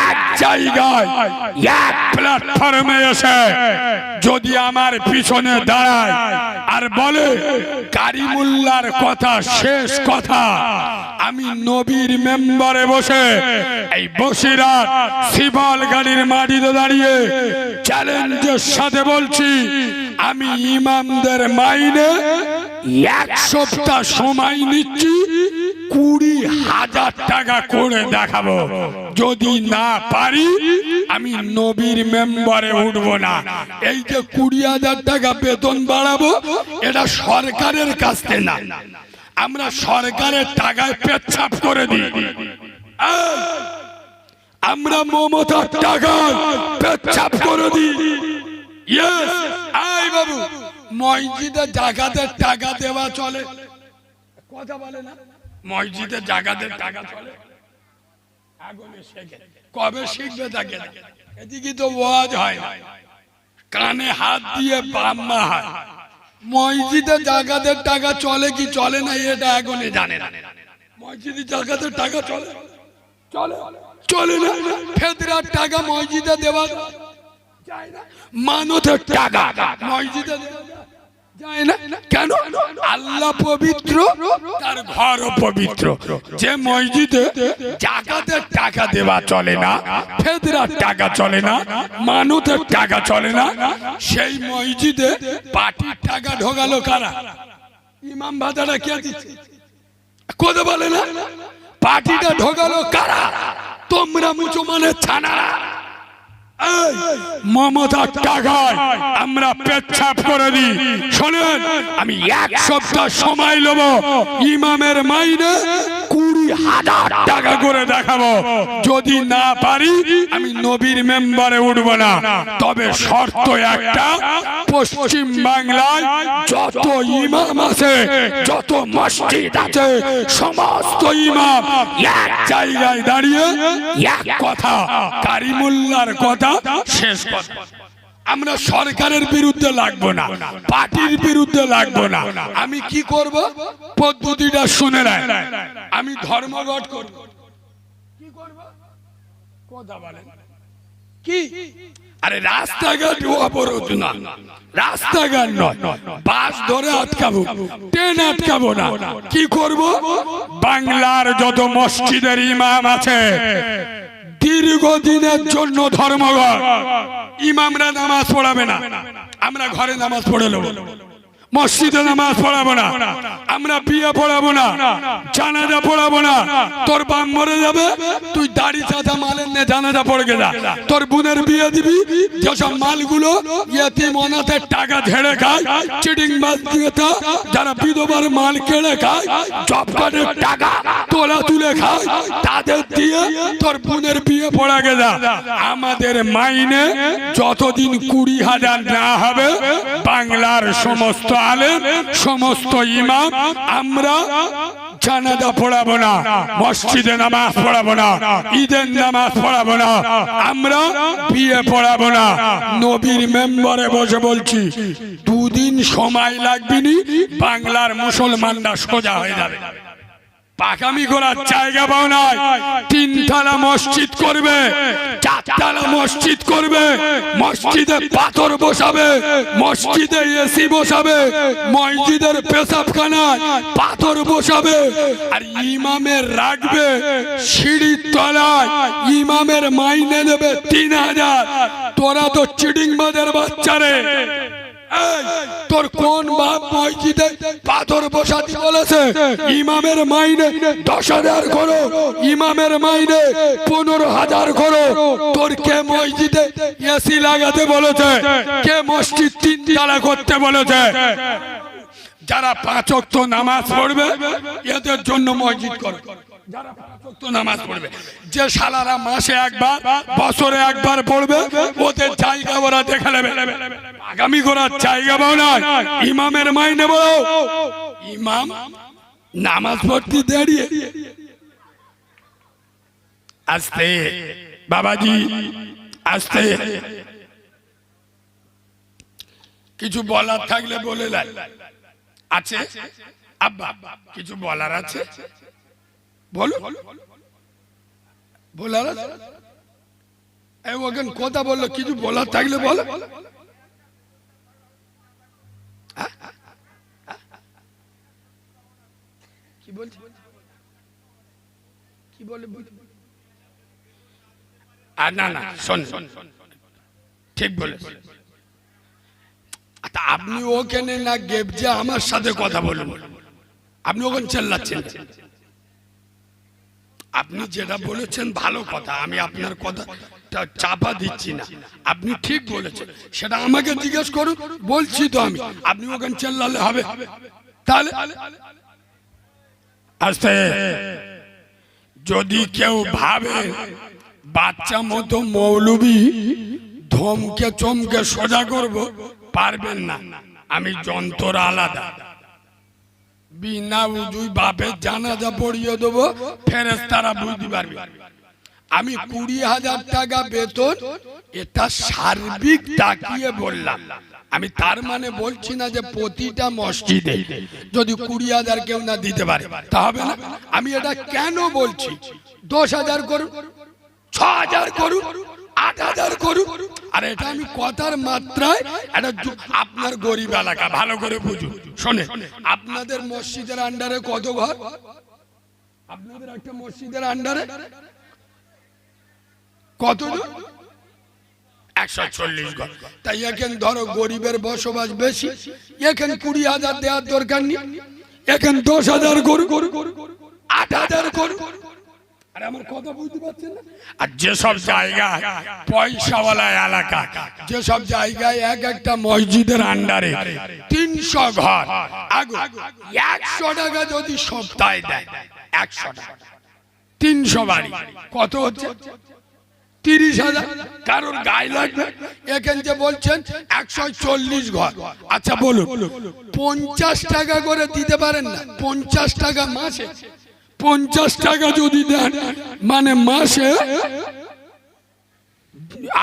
[SPEAKER 1] এক জায়গায় এক প্ল্যাটফর্মে এসে যদি আমার পিছনে দাঁড়ায় আর বলে কারিমুল্লাহর কথা শেষ কথা, আমি নবীর মেম্বারে বসে এই বসিরহাট শিবল গাড়ির মাটিতে দাঁড়িয়ে চ্যালেঞ্জের সাথে বলছি, আমি ইমামদের মাইনে 1 সপ্তাহ সময় নিচ্ছি, 20,000 টাকা করে দেখাবো। যদি না পারি আমি নবীর মেম্বারে উঠবো না। এই যে 20,000 টাকা বেতন বাড়াবো, এটা সরকারের কাছ থেকে না, আমরা সরকারের টাকায় পেচ্ছাপ করে দিই। আমরা মমতার টাকায় পেচ্ছাপ করে দিই। ইয়েস, আই বাবু, মসজিদে জাকাতের টাকা দেওয়া চলে, কথা বলে না? মসজিদে জাকাতের টাকা চলে, কবে শিখবে তাকে? এদিকে তো ওয়াজ হয় না, কানে হাত দিয়ে বাম্মা হয়। মসজিদে জাকাতের টাকা চলে কি চলে না এটা এখনই জানে না। মসজিদে জাকাতের টাকা চলে, চলে চলে না? ফেতরার টাকা মসজিদে দেওয়া যায় না, মানতের টাকা মসজিদে যায় না কেন? আল্লাহ পবিত্র, তার ঘরও পবিত্র। যে মসজিদে জাকাতের টাকা দেওয়া চলে না, ফেদরার টাকা চলে না, মানতের টাকা চলে না, সেই মসজিদে পার্টির টাকা ঢোকালো কারা? ইমাম ভাতাটা কে দিচ্ছে? কথা বলে না, পার্টিটা ঢোকালো কারা? তোমরা মুসলমানের ছানারা। মমতার টাকায় আমরা পেচ্ছাপ করে দিই। শোনেন, আমি এক সপ্তাহ সময় নেব, ইমামের মাইনে 20,000 টাকা করে দেখাবো। যদি না পারি আমি নবীর মেম্বারে উঠবো না। তবে শর্ত একটা, পশ্চিম বাংলায় যত ইমাম আছে, যত মসজিদ আছে, সমস্ত ইমাম এক জায়গায় দাঁড়িয়ে এক কথা, কারিমুল্লাহর কথা, শেষ কথা। আমরা সরকারের বিরুদ্ধে লাগবো না, পার্টির বিরুদ্ধে লাগবো না। আমি কি করব? পদ্ধতিটা শুনে নেয়। আমি ধর্মঘট করব। কি করব? কথা বলেন কি? আরে রাস্তাঘাট অবরোধ না, রাস্তাঘাট নয়, বাস ধরে আটকাবো, ট্রেন আটকাবো না। কি করব? বাংলার যত মসজিদের ইমাম আছে, দীর্ঘদিনের জন্য ধর্মঘট। ইমামরা নামাজ পড়াবে না, আমরা ঘরে নামাজ পড়ে নেব। মসজিদে নামাজ পড়াবো না, আমরা বিয়ে পড়াবো না, জানাজা পড়াবো না। তোর বাপ মরে যাবে, তুই দাড়ি চাঁদা মালের নে জানাজা পড়ে যা। তোর বোনের বিয়ে দিবি, যেসব মালগুলো ইয়েতিম অনাথের টাকা ঝেড়ে খায়, চিটিং বাজ নেতা যারা বিধবার মাল কেড়ে খায়, জব কার্ডের টাকা তোলা তুলে খায়, তাদের দিয়ে তোর বোনের বিয়ে পড়া যা। আমাদের মাইনে যতদিন 20,000 না হবে, বাংলার সমস্ত আলেম, সমস্ত ইমাম আমরা জানাজা পড়াবো না, মসজিদে নামাজ পড়াবো না, ঈদের নামাজ পড়াবো না, আমরা বিয়ে পড়াবো না। নবীর মেম্বারে বসে বলছি, 2 দিন সময় লাগবে নি, বাংলার মুসলমানরা সোজা হয়ে যাবে। পাকামি করার জায়গা পাও নাই। 3 তলা মসজিদ করবে, 4 তলা মসজিদ করবে, মসজিদে পাথর বসাবে, মসজিদে এসি বসাবে, মসজিদের পেশাবখানায় পাথর বসাবে, আর ইমামের রাখবে সিঁড়ির তলায়। ইমামের মাইনে দেবে 3,000। তোরা তো চিটিংবাজের বাচ্চারে। তোর কোন বাপ মসজিদে পাথর বসাতে বলেছে? ইমামের মাইনে 10,000 করো, ইমামের মাইনে 15,000 করো। তোর কে মসজিদে এসি লাগাতে বলেছে? কে মসজিদ 3 তলা করতে বলেছে? যারা 5 ওয়াক্ত নামাজ পড়বে এদের জন্য মসজিদ করো। যারা 5 ওয়াক্ত নামাজ পড়বে, যে শালারা মাসে একবার, বছরে একবার পড়বে, ওদের জায়গা ওরা দেখে নেবে। আগামী করার জায়গা পাও না। ইমামের মাইনে বলো, ইমাম নামাজ পড়তে দাঁড়িয়ে আস্তে, বাবাজি আস্তে। কিছু বলার থাকলে বলে লাই। আছে আব্বা, কিছু বলার আছে বলো, বলার আছে? ওখানে কথা বললো, কিছু বলার থাকলে বলো। কি বলছে? কি বলে? না না, শোন, ঠিক বলে। আপনি ওখানে না গেবজে আমার সাথে কথা বলুন। আপনি ওখানে চেল্লাচ্ছেন। আপনি যেটা বলেছেন ভালো কথা, আমি আপনার কথা চাপা দিচ্ছি না। আপনি ঠিক বলেছেন, সেটা আমাকে জিজ্ঞেস করুন, বলছি তো আমি। আপনি ওখানে চেল্লালে হবে? তাহলে আস্তে। যদি কেউ ভাবে বাচ্চা মতো মৌলবি ধমকে চমকে সোজা করব, পারবেন না। আমি যন্ত্র আলাদা, বিনা উজুই বাপের জানাজা পড়িয়ে দেবো, ফেরেশতারা বুঝতে পারবে। আমি 20,000 টাকা বেতন, এটা সার্বিক তাকিয়ে বললাম। আমি তার মানে বলছি না যে প্রতিটা মসজিদে যদি 20,000 কেউ না দিতে পারে তা হবে না। আমি এটা কেন বলছি? 10,000 করুন, 6,000 করুন, 8,000 করুন। আর এটা আমি কথার মাত্রায় এটা আপনার গরিব এলাকা, ভালো করে বুঝুন। শোনে, আপনাদের মসজিদের আন্ডারে কত ঘর? আপনাদের একটা মসজিদের আন্ডারে কত? 140 ঘর। তাই এখন ধরো গরিবের বসবাস বেশি, এখন 20,000 দেওয়ার দরকার নেই, এখন 10,000 করুন, 8,000 করুন। আর আমার কথা বুঝতে পারছেন না? আর যেসব জায়গায় পয়সাওয়ালা এলাকা, যেসব জায়গায় এক একটা মসজিদের আন্ডারে 300 ঘর, 100 টাকা যদি সপ্তাহে দেয়, 100 টাকা 300 বাড়ি কত হচ্ছে? 30,000। কারোর গায়ে লাগবে। এখানে যে বলছেন 140 ঘর, আচ্ছা বলুন 50 টাকা করে দিতে পারেন না? 50 টাকা মাসে, 50 টাকা যদি দেন মানে মাসে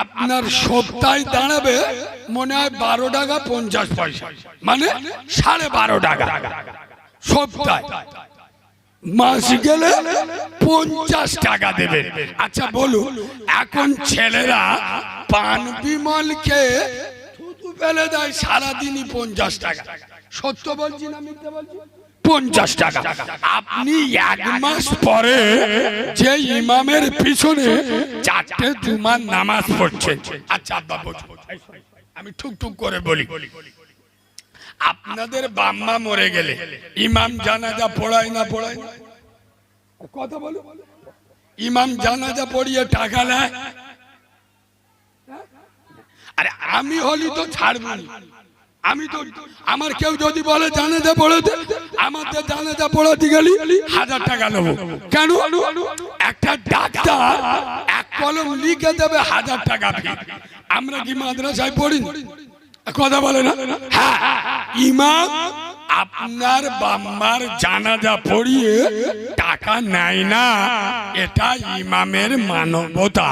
[SPEAKER 1] আপনার সপ্তাহে দাঁড়াবে মনে হয় 12 টাকা 50 পয়সা, মানে 12.5 টাকা সপ্তাহে। মাস গেলে 50 টাকা দেবে। আচ্ছা বলুন, এখন ছেলেরা পান বিমল খেয়ে থুতু ফেলে দেয়, সারাদিনই 50 টাকা। সত্য বলছি না মিথ্যা বলছি? 50 টাকা। আপনি 1 মাস পরে যে ইমামের পিছনে 4টে জুমার নামাজ পড়ছেন, আচ্ছা আব্বা বলুন, আমি ঠুকঠুক করে বলি, আপনাদের বাম্মা মরে গেলে ইমাম জানাজা পড়ায় না পড়ায়? কথা বলো। ইমাম জানাজা পড়িয়ে টাকা নেয়? আরে আমি হলি তো ছাড়বো না। আমি তো, আমার কেউ যদি বলে জানাজা পড়াতে, আমাদের জানাজা পড়াতে গেলি 1000 টাকা নেবো। কেন? একটা ডাক্তার এক কলম লিখে দেবে 1000 টাকা ফি। আমরা কি মাদ্রাসায় পড়ি? কথা বলে না? হ্যাঁ, ইমাম আপনার বাম্মার জানাজা পড়িয়ে টাকা নেয় না, এটা ইমামের মানবতা,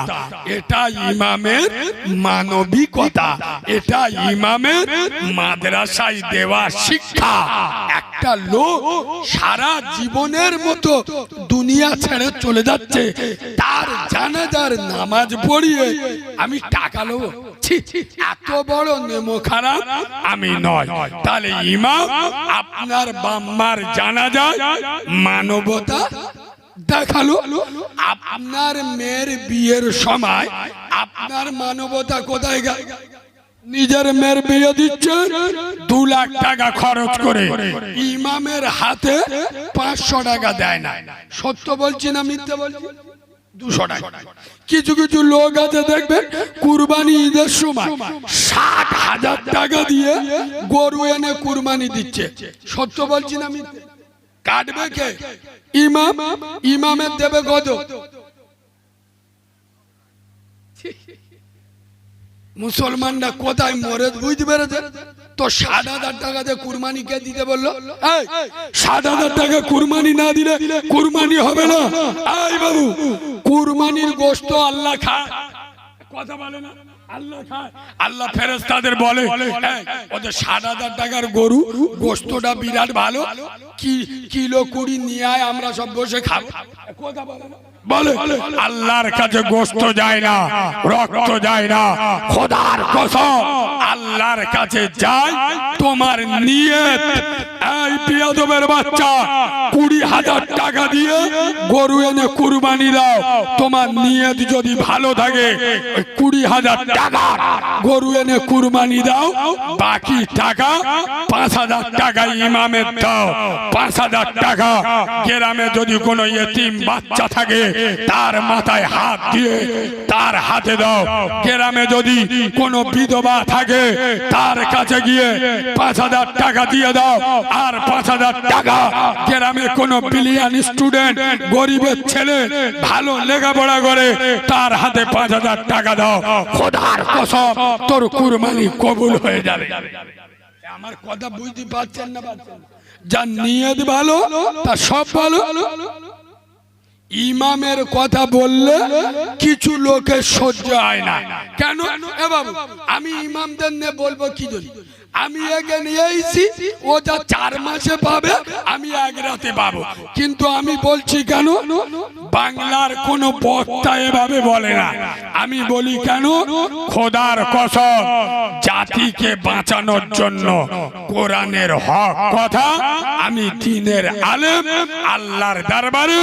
[SPEAKER 1] এটা ইমামের মানবিকতা, এটা ইমামের মাদ্রাসায় দেওয়া শিক্ষা। একটা লোক সারা জীবনের মতো দুনিয়া ছেড়ে চলে যাচ্ছে, তার জানাজার নামাজ পড়িয়ে আমি টাকা নেবো? এত বড় নেমো খারাপ আমি নয়। তাহলে ইমাম আপনার বাম্মার জানাজায় মানবতা দেখালো। আপনার মেয়ের বিয়ের সময় আপনার মানবতা কোথায় গেল? নিজের মেয়ের বিয়ে দিচ্ছে 2 লাখ টাকা খরচ করে, ইমামের হাতে 500 টাকা দেয় না। সত্য বলছি না মিথ্যা বলছি? 200 টাকা। কিছু কিছু লোক আছে দেখবেন কুরবানি ঈদের সময় 60,000 টাকা দিয়ে গরু এনে কুরবানি দিচ্ছে। সত্য বলছি না মিথ্যা? কাটবে কে? ইমাম। ইমামের দেবে কত? মুসলমানরা কোথায় মরে বুঝতে পেরেছে তো? 60,000 টাকা দিয়ে কুরবানি কে দিতে বললো? 60,000 টাকা কুরবানি না দিলে কুরবানি হবে না। এই বাবু, কুরবানির গোশত আল্লাহ খায়। কথা বলে না? আল্লাহ খায়। আল্লাহ ফেরেশতাদের বলে ওদের 60,000 টাকার গরু গোশতটা বিরাট ভালো, কি কিলো 20 নিয়ে আয়, আমরা সব বসে খাবো। কথা বলে না? বলে আল্লাহর কাছে গোশত যায় না, রক্ত যায় না, খোদার কসম আল্লাহর কাছে যায় তোমার নিয়ত। এই বিয়াদবের বাচ্চা, 20,000 টাকা দিয়ে গরু এনে কুরবানি দাও, তোমার নিয়ত যদি ভালো থাকে 20,000 টাকা গরু এনে কুরবানি দাও, বাকি টাকা 5,000 টাকা ইমামের দাও। 5,000 টাকা গ্রামে যদি কোনো ইয়েতিম বাচ্চা থাকে তার মাথায় হাত দিয়ে তার হাতে দাও। গ্রামে যদি কোনো বিধবা থাকে তার কাছে গিয়ে 5,000 টাকা দিয়ে দাও। আর 5,000 টাকা গ্রামে কোনো বিলিয়ন স্টুডেন্ট, গরিবের ছেলে ভালো লেখাপড়া করে তার হাতে 5,000 টাকা দাও। খোদার কসম তোর কুরবানি কবুল হয়ে যাবে। আমার কথা বুঝতে পারছেন না? যার নিয়ত ভালো তার সব ভালো। ইমামের কথা বললে কিছু লোকের সহ্য হয় না। কেন? এ বাবু, আমি ইমামদের নিয়ে বলবো কি জন্য? আমি একে নিয়ে এসেছি, ও যা 4 মাসে পাবে আমি 1 রাতে পাবো। কিন্তু আমি বলছি কেন, বাংলার কোন বক্তা এভাবে বলে না। আমি বলি কেন, খোদার কসম, জাতিকে বাঁচানোর জন্য কোরআনের হক কথা আমি দ্বীনের আলেম, আল্লাহর দরবারে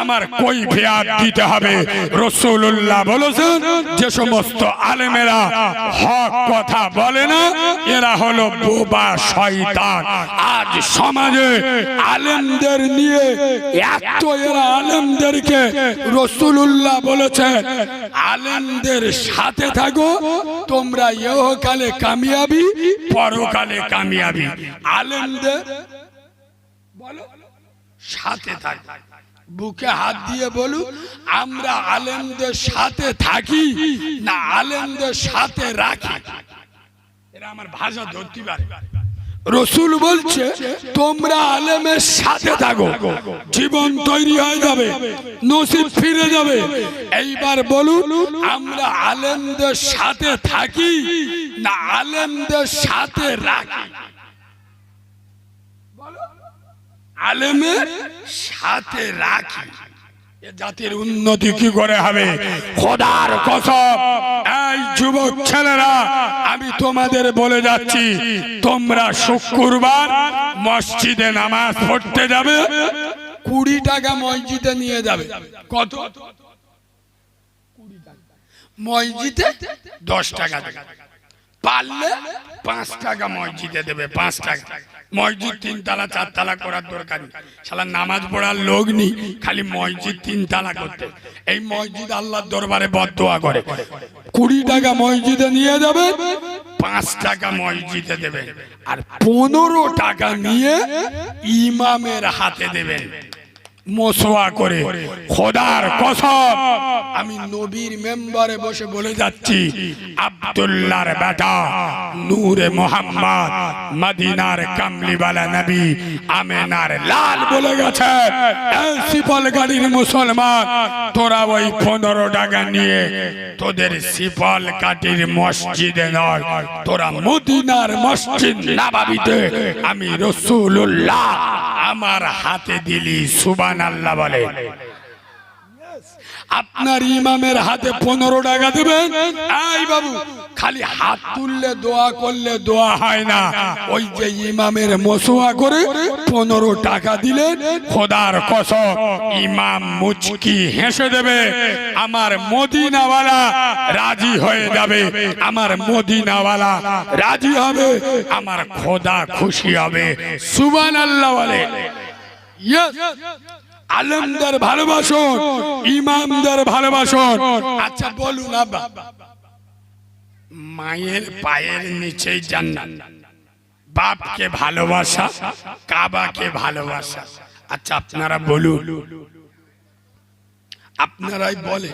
[SPEAKER 1] আমার কৈফিয়ত দিতে হবে। রাসূলুল্লাহ বলেছেন, যে সমস্ত আলেমেরা হক কথা বলে না এরা হলো বোবা শয়তান। আজ সমাজে আলেমদের নিয়ে এত, এরা আলেমদেরকে রাসূলুল্লাহ বলেছেন আলেমদের সাথে থাকো তোমরা ইহকালে কামিয়াবি পরকালে কামিয়াবি। আলেমদের বলো সাথে থাকো, বুকে হাত দিয়ে বলু, আমরা আলেমদের সাথে থাকি না আলেমদের সাথে রাখি? এরা আমার ভাষা ধরতে পারে। রসুল বলছে তোমরা আলেমের সাথে থাকো, জীবন তৈরি হয়ে যাবে, নসিব ফিরে যাবে। এইবার বলুন, আমরা আলেমদের সাথে থাকি না আলেমদের সাথে রাখি? আলেমের সাথে রাখি। এ জাতির উন্নতি কি করে হবে? খোদার কসম, এই যুবক ছেলেরা আমি তোমাদের বলে যাচ্ছি, তোমরা শুক্রবার মসজিদে নামাজ পড়তে যাবে, 20 টাকা মসজিদে নিয়ে যাবে। কত? 20 টাকা। মসজিদে 10 টাকা দেবে, পারলে 5 টাকা মসজিদে দেবে। 5 টাকা। মসজিদ 3 তলা 4 তলা করার দরকার নেই, শালা নামাজ পড়ার লোক নেই, খালি মসজিদ 3 তলা করতে। এই মসজিদ আল্লাহর দরবারে বদদোয়া করে। 20 টাকা মসজিদে নিয়ে যাবে, 5 টাকা মসজিদে দেবে, আর 15 টাকা নিয়ে ইমামের হাতে দেবেন মসওয়া করে। খোদার কসম, আমি নবীর মেম্বারে বসে বলে যাচ্ছি, আব্দুল্লাহর বেটা নূরে মোহাম্মদ মদিনার কামলিওয়ালা নবী আমেনার লাল বলে গেছে, এই সিপল গাড়ির মুসলমান, তোরা ওই 15 টাকা নিয়ে তোদের সিপল কাটির মসজিদে নয়, তোরা মদিনার মসজিদ নববীতে আমি রাসূলুল্লাহ আমার হাতে দিলি। সুবহানাল্লাহ বলে। আপনার ইমামের হাতে 15 টাকা দেবেন। এই বাবু, খালি হাত তুললে দোয়া করলে দোয়া হয় না, ওই যে ইমামের মসওয়া করে 15 টাকা দিলেন, খোদার কসম ইমাম মুচকি হেসে দেবে, আমার মদিনাওয়ালা রাজি হয়ে যাবে, আমার মদিনাওয়ালা রাজি হবে, আমার খোদা খুশি হবে। সুবহানাল্লাহ বলে। আলেমদের ভালোবাসুন, ইমামদের ভালোবাসুন। আচ্ছা বলুন আব্বা, মায়ের পায়ের নিচেই জান্নাত, বাপকে ভালোবাসা, কাবাকে ভালোবাসা। আচ্ছা আপনারা বলুন, আপনারাই বলে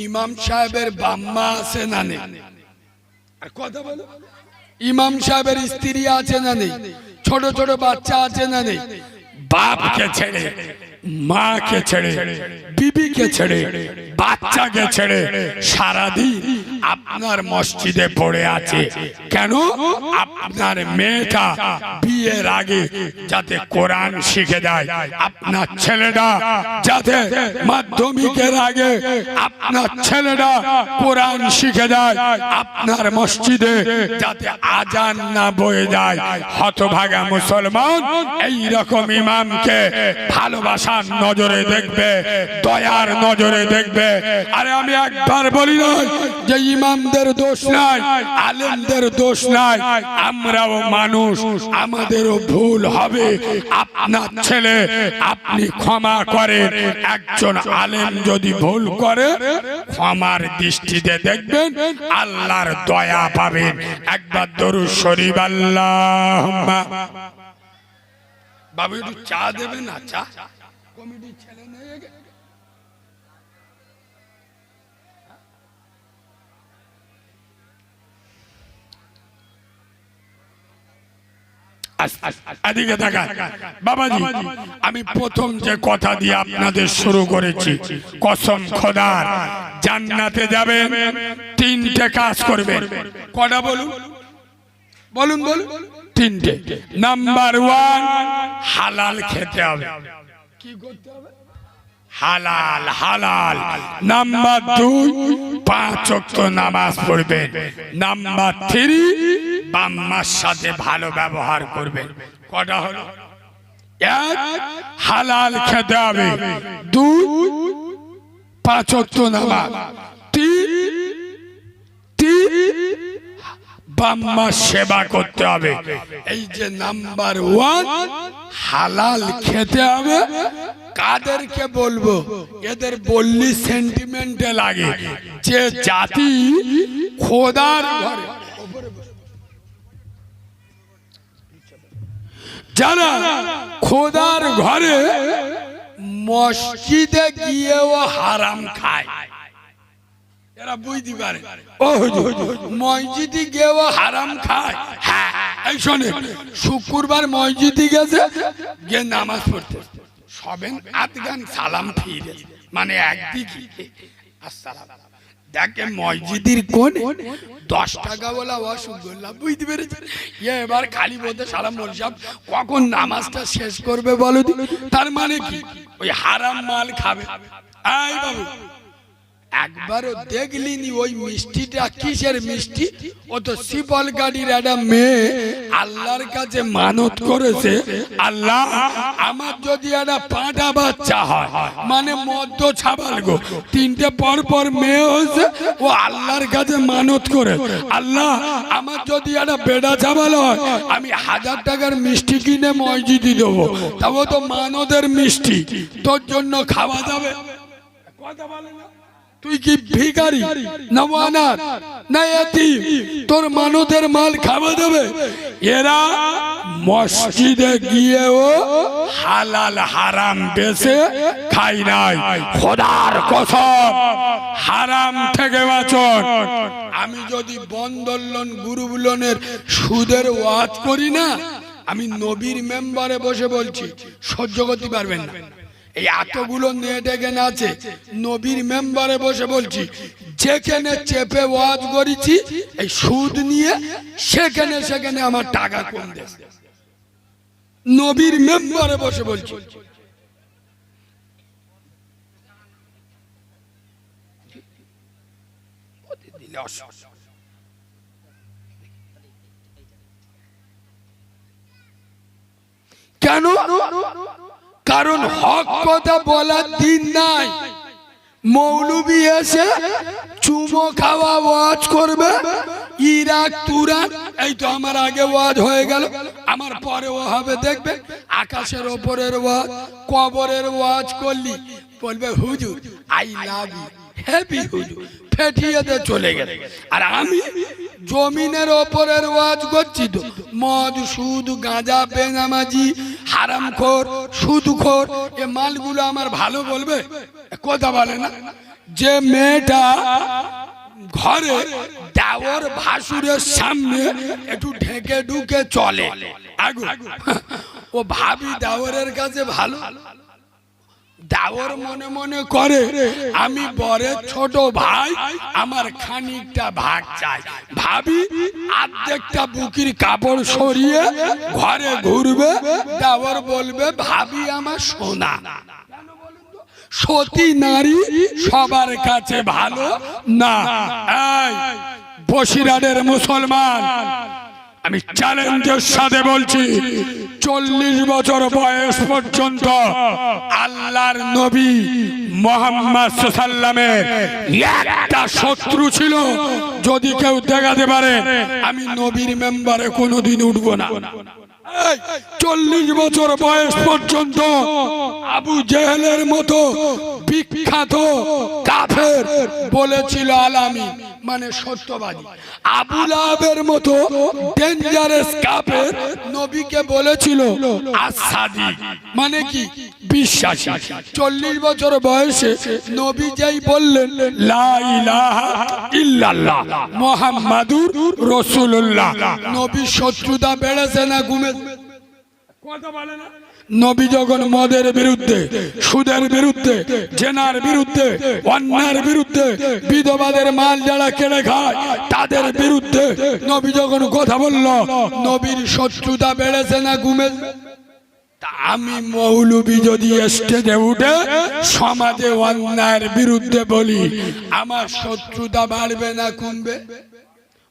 [SPEAKER 1] ইমাম সাহেবের বাম্মা আছে না নেই? আর কথা বলো, ইমাম সাহেবের স্ত্রী আছে না নেই? ছোট ছোট বাচ্চা আছে না নেই? বাপকে ছেড়ে, মাকে ছেড়ে, বিবিকে ছেড়ে, বাচ্চাকে ছেড়ে সারাদিন আপনার মসজিদে পড়ে আছে কেন? আপনার মেয়েটা বিয়ের আগে যাতে কোরআন শিখে যায়, আপনার ছেলেটা যাতে মাধ্যমিকের আগে আপনার ছেলেটা কোরআন শিখে যায়, আপনার মসজিদে যাতে আজান না বয়ে যায়। হতভাগা মুসলমান এই রকম ইমামকে ভালোবাসার নজরে দেখবে, দয়ার নজরে দেখবে। আরে আমি একবার বলি নাই যে ইমামদের দোষ নাই, আলেমদের দোষ নাই, আমরাও মানুষ, আমাদেরও ভুল হবে। আপনার ছেলে আপনি ক্ষমা করেন, একজন আলেম যদি ভুল করে ক্ষমার দৃষ্টিতে দেখবেন, আল্লাহর দয়া পাবেন। একবার দরুদ শরীফ আল্লাহুম্মা। বাবু একটু চা দেবেন না? চা কমিটির ছেলে নিয়ে গে। এদিকে দেখা বাবাজি, আমি প্রথম যে কথা দিয়ে আপনাদের শুরু করেছি, কসম খোদার, জান্নাতে যাবেন 3টে কাজ করবেন। কটা বলুন? বলুন বলুন তিনটে। নাম্বার ওয়ান, হালাল খেতে হবে। কি করতে হবে? হালাল হালাল। নাম্বার দুই, 5 ওয়াক্ত নামাজ পড়বেন। নাম্বার থ্রি, বাম্মার সাথে ভালো ব্যবহার করবেন। কটা হলো? এক, হালাল খেতে হবে। দুই, 5 ওয়াক্ত নামাজ। তিন, বাম্মার সেবা করতে হবে। এই যে নাম্বার ওয়ান, হালাল খেতে হবে। কাদেরকে বলবো? এদের বললি সেন্টিমেন্টে লাগে। যে জাতি খোদার ঘরে, যারা খোদার ঘরে মসজিদে গিয়েও হারাম খায়, এরা বুঝতে পারে ও মসজিদে গিয়েও হারাম খায়। হ্যাঁ, এই শোনে, শুক্রবার মসজিদে গেছে, গিয়ে নামাজ পড়তে সবেন আধগান সালাম ফিরে, মানে একদিকে আসসালাম। দেখে মসজিদের কোণে 10 টাকা বলা অসুবিধা, বুঝতে পেরেছেন? এবার খালি বলতে সালাম বলছাম, কখন নামাজটা শেষ করবে বলো? তার মানে কি? ওই হারাম মাল খাবে। এই বাবু, একবারও দেখলিনি ওই মিষ্টিটা কিসের মিষ্টি? ও তো শিবল গাড়ির একটা মেয়ে আল্লাহর কাছে মানত করেছে, আল্লাহ আমার যদি একটা পাঁটা বাচ্চা হয়, মানে মধ্য ছাবাল গো, 3টে পর পর মেয়ে হয়েছে, ও আল্লাহর কাছে মানত করে, আল্লাহ আমার যদি একটা বেড়া ছাবাল হয়, আমি 1000 টাকার মিষ্টি কিনে মসজিদে দেবো। তবে তো মানদের মিষ্টি তোর জন্য খাওয়া যাবে। কথা বলে না? তুই কি ভিখারি না অনাথ না এতিম? তোর মানদের মাল খাওয়া দেবে? এরা মসজিদে গিয়েও হালাল হারাম বেছে খাই নাই। খোদার কসম, হারাম থেকে বাঁচুন। আমি যদি বন্দোলন গুরুবুলনের সুদের ওয়াজ করি না, আমি নবীর মেম্বারে বসে বলছি, সহ্য করতে পারবেন না। এই এতগুলো নেট এখানে আছে, নবীর মেম্বারে বসে বলছি, যেখানে চেপে ওয়াজ করেছি এই সুদ নিয়ে, সেখানে সেখানে আমার টাকা কম দিয়েছে। নবীর মেম্বারে বসে বলছি। কেন? কারণ হক কথা বলার দিন নাই। মৌলবি এসে চুমো খাওয়া ওয়াজ করবে, ইরাক তুরান, এই তো আমার আগে ওয়াজ হয়ে গেল, আমার পরেও হবে। দেখবে আকাশের ওপরের ওয়াজ, কবরের ওয়াজ করলি, বলবে হুজুর আই লাভ ইউ, হ্যাপি হুজুর, ফেটিয়ে দিয়ে চলে গেলে। আর আমি জমিনের ওপরের ওয়াজ করছি তো, মদ সুদ গাঁজা বেনামাজি হারামখোর সুদখোর, এ মালগুলো আমার ভালো বলবে? কথা বলে না? যে মেয়েটা ঘরে দেওর ভাসুরের সামনে একটু ঢেকে ঢুকে চলে, আগু ও ভাবি দেওরের কাছে ভালো। দেওর মনে মনে করে আমি বরের ছোট ভাই, আমার খানিকটা ভাগ চাই। ভাবি অর্ধেকটা বুকির কাপড় সরিয়ে ঘরে ঘুরবে, দেওর বলবে ভাবি আমার সোনা। সতী নারী সবার কাছে ভালো না। এই বসিরহাটের মুসলমান, আমি চ্যালেঞ্জের সাথে বলছি, 40 বছর বয়স পর্যন্ত আল্লাহর নবী মুহাম্মদ সাল্লাল্লাহু একটা শত্রু ছিল। যদি কেউ দেখাতে পারে, আমি নবীর মেম্বারে কোনোদিন উঠবো না। 40 বছর বয়স পর্যন্ত আবু জেহেলের মতো বিখ্যাত কাফের বলেছিল আলামি, মানে সত্যবাদী। আবু লাহাবের মতো ডেঞ্জারাস কাফের নবীকে বলেছিল আসাদিক, মানে কি বিশ্বাসী। 40 বছর বয়সে নবী যেই বললেন লা ইলাহা ইল্লাল্লাহ মুহাম্মাদুর রাসূলুল্লাহ, নবী শত্রুতা বেড়েছে না কমেছে? কথা বলে না। নবী যখন মদের বিরুদ্ধে, সুদের বিরুদ্ধে, জেনার বিরুদ্ধে, অন্যায়ের বিরুদ্ধে, বিধবাদের মাল যারা কেড়ে খায় তাদের বিরুদ্ধে নবী যখন কথা বলল, নবীর শত্রুতা বেড়েছে না কমেছে? আমি মৌলবি যদি স্টেজে উঠে সমাজে অন্যায়ের বিরুদ্ধে বলি, আমার শত্রুতা বাড়বে না কমবে?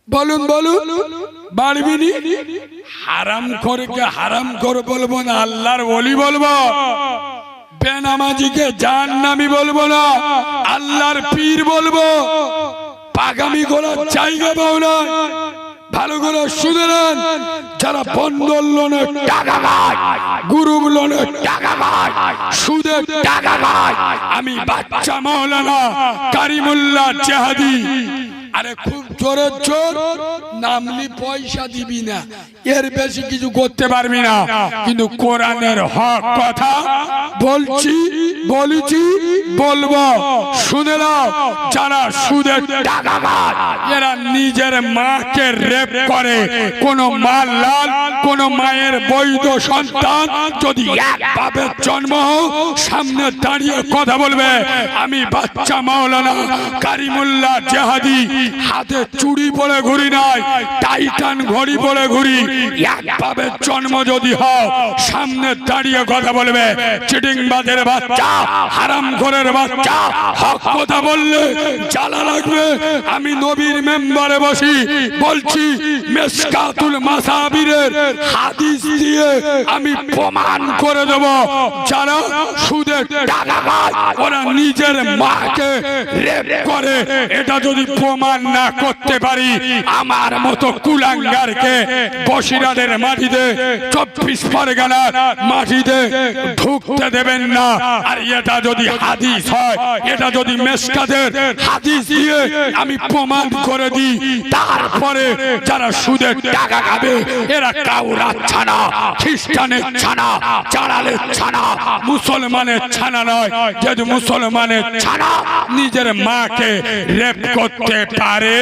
[SPEAKER 1] বলুন বলুন, বাড়বিনি? হারাম খোরকে হারাম খোর বলবো না, আল্লাহর ওলি বলবো। বেনামাজিকে জাহান্নামী বলবো না, আল্লাহর পীর বলবো। পাগামি করার জায়গা পাও না। ভালো করে শুনে নেন, যারা বন্ধন লোনে টাকা খায়, গ্রুপ লোনে টাকা খায়, সুদের টাকা খায়, আমি বাচ্চা মাওলানা কারিমুল্লাহ জাহাদি, আরে খুব জোরে জোর নামলি পয়সা দিবি না, এর বেশি কিছু করতে পারবি না, কিন্তু কোরআনের হক কথা বলছি, বলেছি, বলবো। শুনে নাও, যারা সুদের টাকা খায় এরা নিজের মাকে রেপ করে। কোন মা লাল, কোন মায়ের বৈধ সন্তান যদি এক বাপের জন্ম সামনে দাঁড়িয়ে কথা বলবে, আমি বাচ্চা মাওলানা কারিমুল্লাহ জাহাদি হাতে চুড়ি পরে ঘুরি নাই, টাইটান ঘড়ি পরে ঘুরি, এক বাপের জন্ম যদি হও সামনে দাঁড়িয়ে কথা বলবে, চিটিংবাজের বাচ্চা, হারামখোরের বাচ্চা, হক কথা বললে জ্বালা লাগবে। আমি নবীর মেম্বারে বসি বলছি, মিশকাতুল মাসাবিরের হাদিস দিয়ে আমি প্রমাণ করে দেব, যারা সুদের টাকা খায় ওরা নিজের মাকে রেপ করে। এটা যদি প্রমাণ না করতে পারি, আমার মতো কুলাঙ্গারকে বসিরাদের মাটিতে, 24 পরগনার মাটিতে ঢুকতে দেবেন না। আর এটা যদি হাদিস হয়, এটা যদি মিশকাতের হাদিস দিয়ে আমি প্রমাণ করে দিই, তারপরে যারা সুদের টাকা খাবে এরা কাউরা ছানা, খ্রিস্টানের ছানা, চাড়ালের ছানা, মুসলমানের ছানা নয়। যদি মুসলমানের ছানা নিজের মাকে রেপ করতে পারে,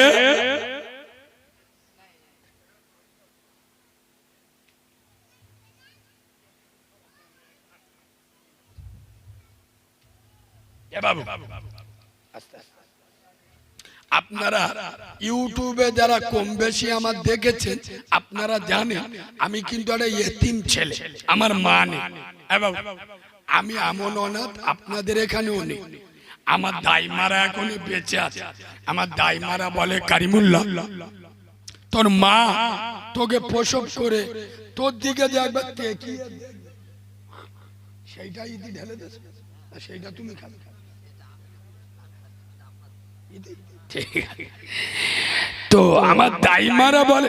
[SPEAKER 1] আপনারা ইউটিউবে যারা কম বেশি আমার দেখেছেন, আপনারা জানেন আমি কিন্তু একটা ইয়েতিম ছেলে, আমার মা নেই। আমি এমন অনাথ, আপনাদের এখানেও নেই। আমার দাইমারা এখন বেঁচে আছে। আমার দাইমারা বলে, কারিমুল্লাহ তোর মা তোকে প্রসব করে তোর দিকে যে একবার তাকিয়ে সেইটা ইদি ঢেলে দেছে, সেইটা তুমি খাবে। তো আমার দাইমারা বলে,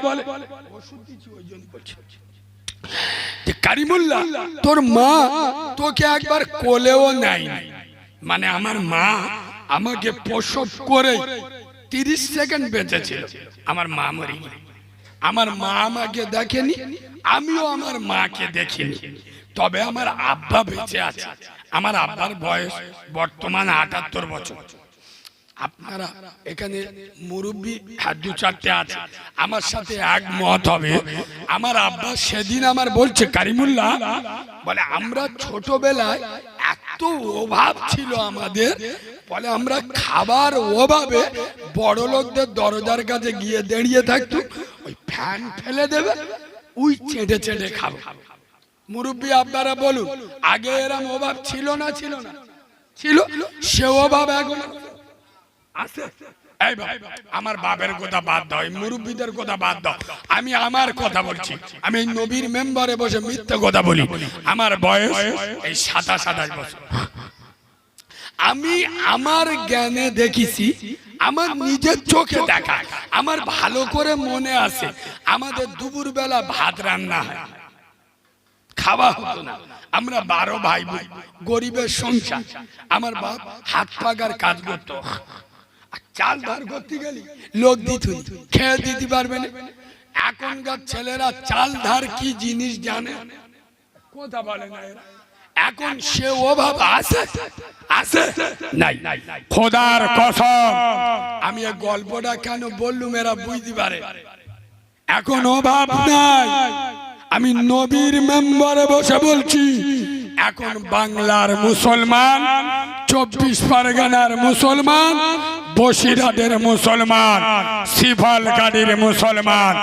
[SPEAKER 1] কারিমুল্লাহ তোর মা তোকে একবার কোলেও নাই, মানে আমার মা আমাকে প্রসব করে 30 সেকেন্ড বেঁচেছিল, আমার মা মরে গেল। আমার মা আমাকে দেখেনি, আমিও আমার মাকে দেখিনি। তবে আমার আব্বা বেঁচে আছে। আমার আব্বার বয়স বর্তমান 78 বছর। আপনারা এখানে মুরব্বী হাত 2-4টে আছে, আমার সাথে একমত হবে। আমার আব্বা সেদিন আমার বলছে, কারিমুল্লাহ বলে আমরা ছোটবেলায় এত অভাব ছিল আমাদের, বলে আমরা খাবার অভাবে বড় লোকদের দরজার কাছে গিয়ে দাঁড়িয়ে থাকতো, ওই ফ্যান ফেলে দেবে, ওই চেটে চেটে খাবো। মুরব্বী আপনারা বলুন, আগে এরম অভাব ছিল না? ছিল না? ছিল। সে অভাব এখন আছে? আমার বাপের কথা বাদ দাও, মুরব্বীদের কথা বাদ দাও, আমি আমার কথা বলছি। আমি নবীর মেম্বারে বসে মিথ্যে কথা বলি। আমার বয়স এই 27-28 বছর। আমি আমার জ্ঞানে দেখেছি, আমার নিজের চোখে দেখা, আমার ভালো করে মনে আছে, আমাদের দুপুর বেলা ভাত রান্না হয়, খাওয়া হতো না। আমরা 12 ভাই বোন, গরিবের সংসার। আমার বাপ হাত পাকার কাজ করতো, চাল ধার করতে গেলি লোক দিত, খেয়ে দিতে পারবে না। এখনকার ছেলেরা চাল ধার কি জিনিস জানে? কথা বলে না এরা। এখন সে অভাব আছে? আছে নাই? খোদার কসম, আমি এই গল্পটা কেন বললুম এরা বুঝতে পারে। এখন অভাব নাই। আমি নবীর মেম্বারে বসে বলছি, এখন বাংলার মুসলমান, 24 পরগনার মুসলমান, বসিরহাটের মুসলমান, শিফলগাড়ির মুসলমান,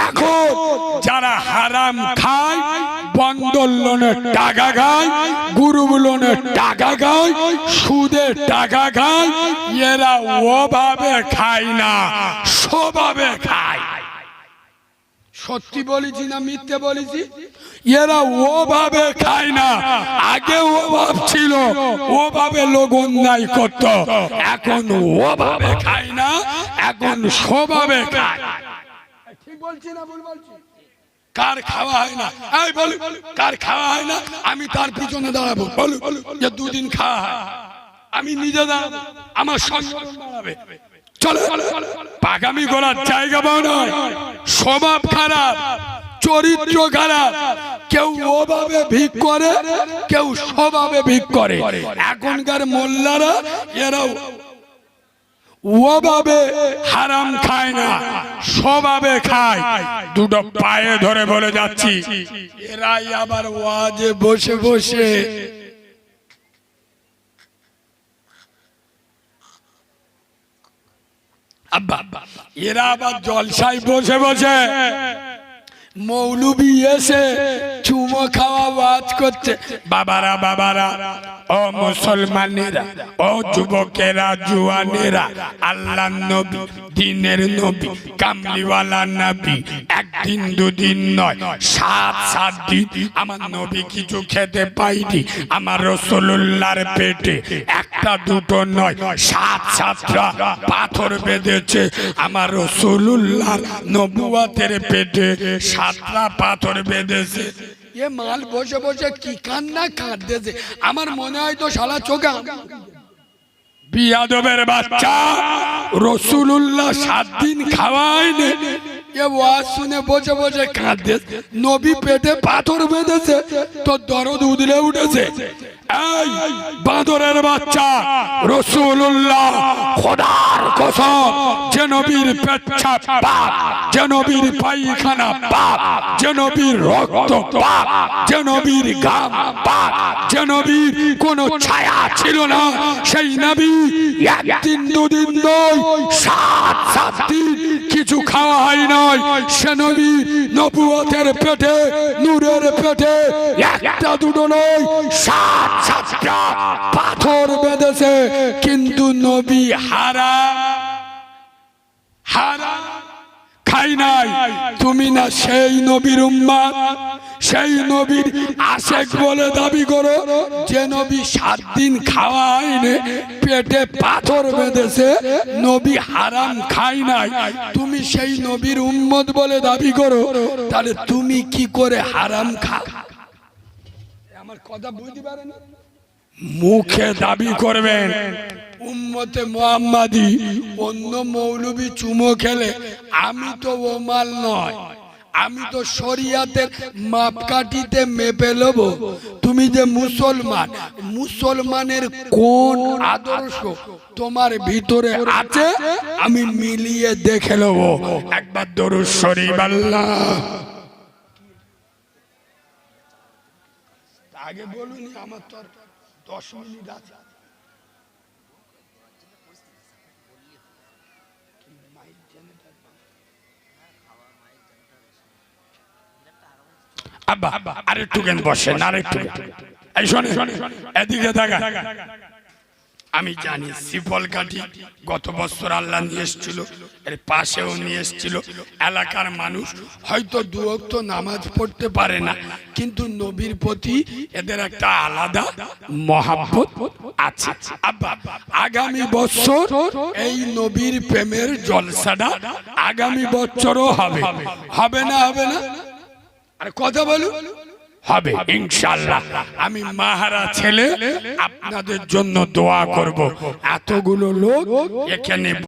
[SPEAKER 1] এখন যারা হারাম খায়, বন্ধন লোনের টাকা খায়, গ্রুপ লোনের টাকা খায়, সুদের টাকা খায়, এরা ওভাবে খায় না, স্বভাবে খায়। সত্যি বলেছি না মিথ্যে বলেছি? এরা ওভাবে খায় না, আগে ওভাব ছিল, ওভাবে লোক অন্যায় করত, এখন ওভাবে খায় না, এখন স্বভাবে খায়। ঠিক বলছি না ভুল বলছি? কার খাওয়া হয় না? এই বল, কার খাওয়া হয় না? আমি তার পিছনে দাঁড়াবো, বলো যে দুদিন খাওয়া হয়, আমি নিজে দাঁড়াবো, আমার সংগঠন দাঁড়াবে। চলো, পাগামি করার জায়গা পাও নয়, স্বভাব খারাপ, চরিত্র খারাপ, কেউ ওভাবে ভিক করে, কেউ স্বভাবে ভিক করে। এখনকার মোল্লারা এরাও ওভাবে হারাম খায় না, স্বভাবে খায়। দুটো পায়ে ধরে বলে যাচ্ছি, এরাই আবার ওয়াজে বসে বসে এরা আবার জলসায় বসে বসে মৌলবি এসে চুমো খাওয়া ওয়াজ করছে। বাবারা বাবারা, ও মুসলমানেরা, ও যুবকেরা, জুয়ানেরা, আল্লাহ নবী, দিনের নবী, কামলিওয়ালা নবী, একদিন দুদিন নয়, 7 দিন আমার নবী কিছু খেতে পাইনি। আমার রাসূলুল্লাহর পেটে একটা দুটো নয়, 7টা পাথর বেঁধেছে। আমার রাসূলুল্লাহর নবুয়তের পেটে 7টা পাথর বেঁধেছে। এ মাল বসে বসে কি কান্না কাঁদতেছে, আমার মনে হয় তো শালা চোখে বিয়াদবের বাচ্চা। রাসূলুল্লাহ 7 দিন খাওয়ায়নি, এ ওয়াজ শুনে বসে বসে কাঁদতেছে। নবী পেটে পাথর বেঁধেছে তো দরদ উদলে উঠেছে। এই বাঁদরের বাচ্চা, রাসূলুল্লাহ খোদার কসম, যে নবীর পেচ্ছাপ পাপ, যে নবীর পায়খানা পাপ, যে নবীর রক্ত পাপ, যে নবীর ঘাম পাপ, যে নবীর কোনো ছায়া ছিল না, সেই নবী একদিন দুদিন নয়, 7 দিন কিছু খাওয়া হয় নয়। সে নবী নবুয়তের পেটে, নূরের পেটে একটা দুটো নয়, 7টা পাথর বেঁধেছে। কিন্তু নবী হারাম খাই নাই। তুমি না সেই নবীর উম্মত, সেই নবীর আশেক বলে দাবি করো, যে নবী 7 দিন খাওয়া হয়নি, পেটে পাথর বেঁধেছে, নবী হারাম খাই নাই। তুমি সেই নবীর উম্মত বলে দাবি করো, তাহলে তুমি কি করে হারাম খাও? আমার কথা বুঝতে পারেন? মুখে দাবি করবেন উম্মতে মুহাম্মাদি, অন্য মৌলবি চুমো খেলে আমি তো ও মাল নয়, আমি তো শরিয়াতের মাপকাঠিতে মেপে নেব। তুমি যে মুসলমান, মুসলমানের কোন আদর্শ তোমার ভিতরে আছে আমি মিলিয়ে দেখে নেব। একবার দরুদ শরীফ আল্লাহ। আগে বলুন, আমার তো 10 মিনিট আছে। আব্বা আরেকটু কেন বসেন, আরেকটু। এই শোনে, এদিকে দেখা। আমি জানি শিফলগাড়ি গত বছর আল্লাহ নিয়ে এসেছিল, এর পাশেও নিয়ে এসেছিল। এলাকার মানুষ হয়তো 2 ওয়াক্ত নামাজ পড়তে পারে না, কিন্তু নবীর প্রতি এদের একটা আলাদা মহাব্বত আছে। আব্বা আগামী বছর এই নবীর প্রেমের জলসাটা আগামী বছরও হবে, হবে না? হবে না? আর কথা বলুন, হবে ইনশাআল্লাহ। আমি মাহারা ছেলে আপনাদের জন্য দোয়া করব। এতগুলো লোক এখানে